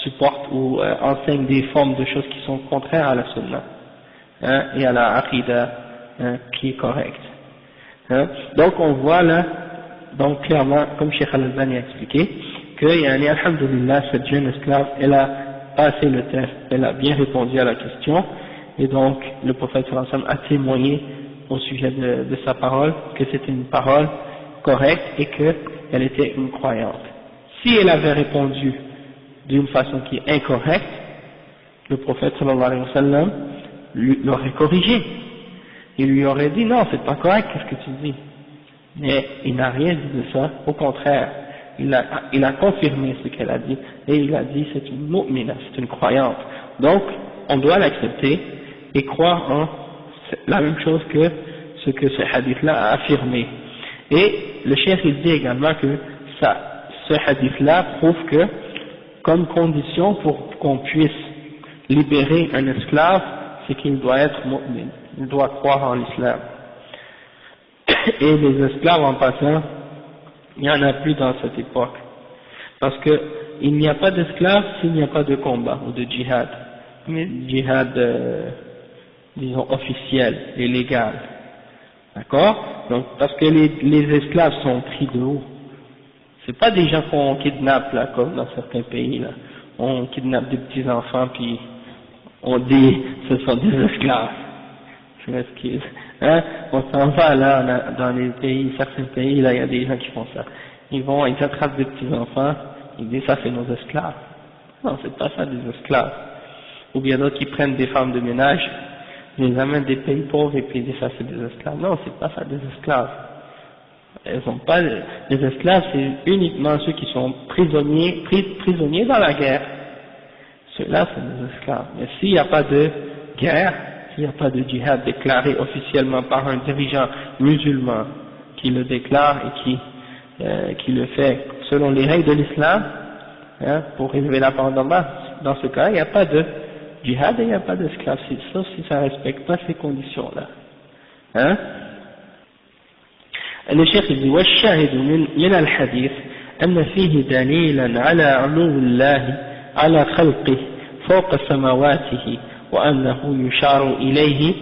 supportent ou enseignent des formes de choses qui sont contraires à la sunna, hein, et à la aqidah, hein, qui est correcte. Hein. Donc on voit là donc clairement, comme Cheikh Al-Albani a expliqué, que, alhamdulillah, cette jeune esclave, elle a passé le test, elle a bien répondu à la question, et donc le prophète sallallahu alayhi wa sallam a témoigné au sujet de sa parole, que c'était une parole correcte et qu'elle était une croyante. Si elle avait répondu d'une façon qui est incorrecte, le prophète sallallahu alayhi wa sallam l'aurait corrigé. Il lui aurait dit non, c'est pas correct, qu'est-ce que tu dis? Mais il n'a rien dit de ça, au contraire, il a confirmé ce qu'elle a dit, et il a dit c'est une mu'mina, c'est une croyante. Donc, on doit l'accepter et croire en la même chose que ce que ce hadith-là a affirmé. Et le cheikh il dit également que ce hadith-là prouve que, comme condition pour qu'on puisse libérer un esclave, c'est qu'il doit être mu'min, il doit croire en l'islam. Et les esclaves en passant, il n'y en a plus dans cette époque. Parce que il n'y a pas d'esclaves s'il n'y a pas de combat ou de djihad. Mais djihad, disons, officiel et légal. D'accord? Donc, parce que les esclaves sont pris de haut. C'est pas des gens qu'on kidnappe là, comme dans certains pays là. On kidnappe des petits enfants puis on dit ce sont des esclaves. Je m'excuse. Hein? On s'en va là, dans les pays, certains pays là, il y a des gens qui font ça. Ils attrapent des petits enfants, ils disent ça c'est nos esclaves. Non, c'est pas ça des esclaves. Ou bien d'autres qui prennent des femmes de ménage, ils les amènent des pays pauvres et puis ils disent ça c'est des esclaves. Non, c'est pas ça des esclaves. Elles sont pas, les esclaves c'est uniquement ceux qui sont prisonniers dans la guerre. Ceux-là c'est des esclaves. Mais s'il n'y a pas de guerre, s'il n'y a pas de djihad déclaré officiellement par un dirigeant musulman qui le déclare et qui le fait selon les règles de l'islam, hein, pour élever la parole d'Allah, dans ce cas il n'y a pas de djihad et il n'y a pas d'esclave, sauf si ça ne respecte pas ces conditions-là. Hein? Le cheikh il dit والشاهد من الحديث أن فيه دليلا على علو الله على خلقه فوق سماواته وأنه يشار إليه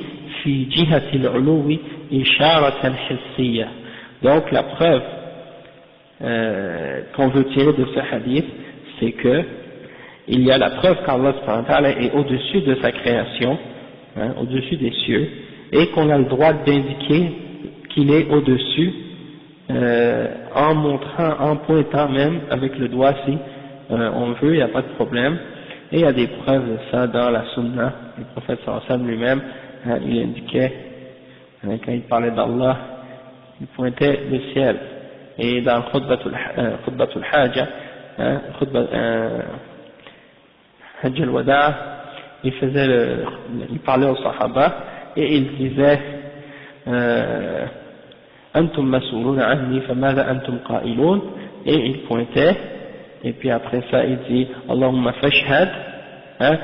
في جهة العلو إشارة حسية. Donc la preuve qu'on veut tirer de ce hadith, c'est que il y a la preuve qu'Allah subhanahu wa ta'ala est au-dessus de sa création, hein, au-dessus des cieux, et qu'on a le droit d'indiquer qu'il est au-dessus en montrant, en pointant même avec le doigt si on veut, il n'y a pas de problème. Et il y a des preuves de ça dans la sunna. Le prophète sallallahu alayhi wa sallam lui-même, hein, il indiquait, hein, quand il parlait d'Allah, il pointait le ciel. Et dans Khutbatul Haja, hein, Hajj al-Wada', il parlait aux Sahaba et il disait Antum mas'uluna anni famadha antum qa'ilun, et il pointait, et puis après ça il dit Allahumma fashhad, hein,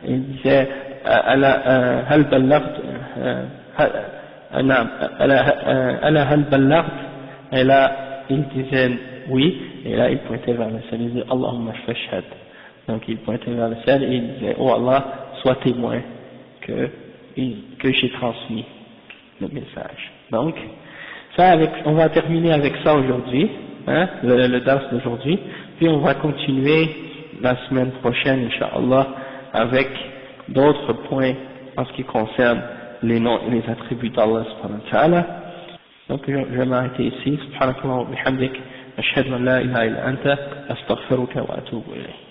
il disait hal ballaght, ala hal ballaght, et là il disait oui, et là il pointait vers le ciel, il disait Allahumma fashhad. Donc il pointait vers le ciel et il disait oh Allah, sois témoin que j'ai transmis le message. Donc ça, on va terminer avec ça aujourd'hui, hein, le dars d'aujourd'hui, puis on va continuer la semaine prochaine, Inch'Allah, avec d'autres points en ce qui concerne les noms et les attributs d'Allah subhanahu wa ta'ala. Donc je vais m'arrêter ici. Subhanakallah wa bihamdik, ashhadu an la ilaha illa anta, astaghfiruka wa atubu ilayk.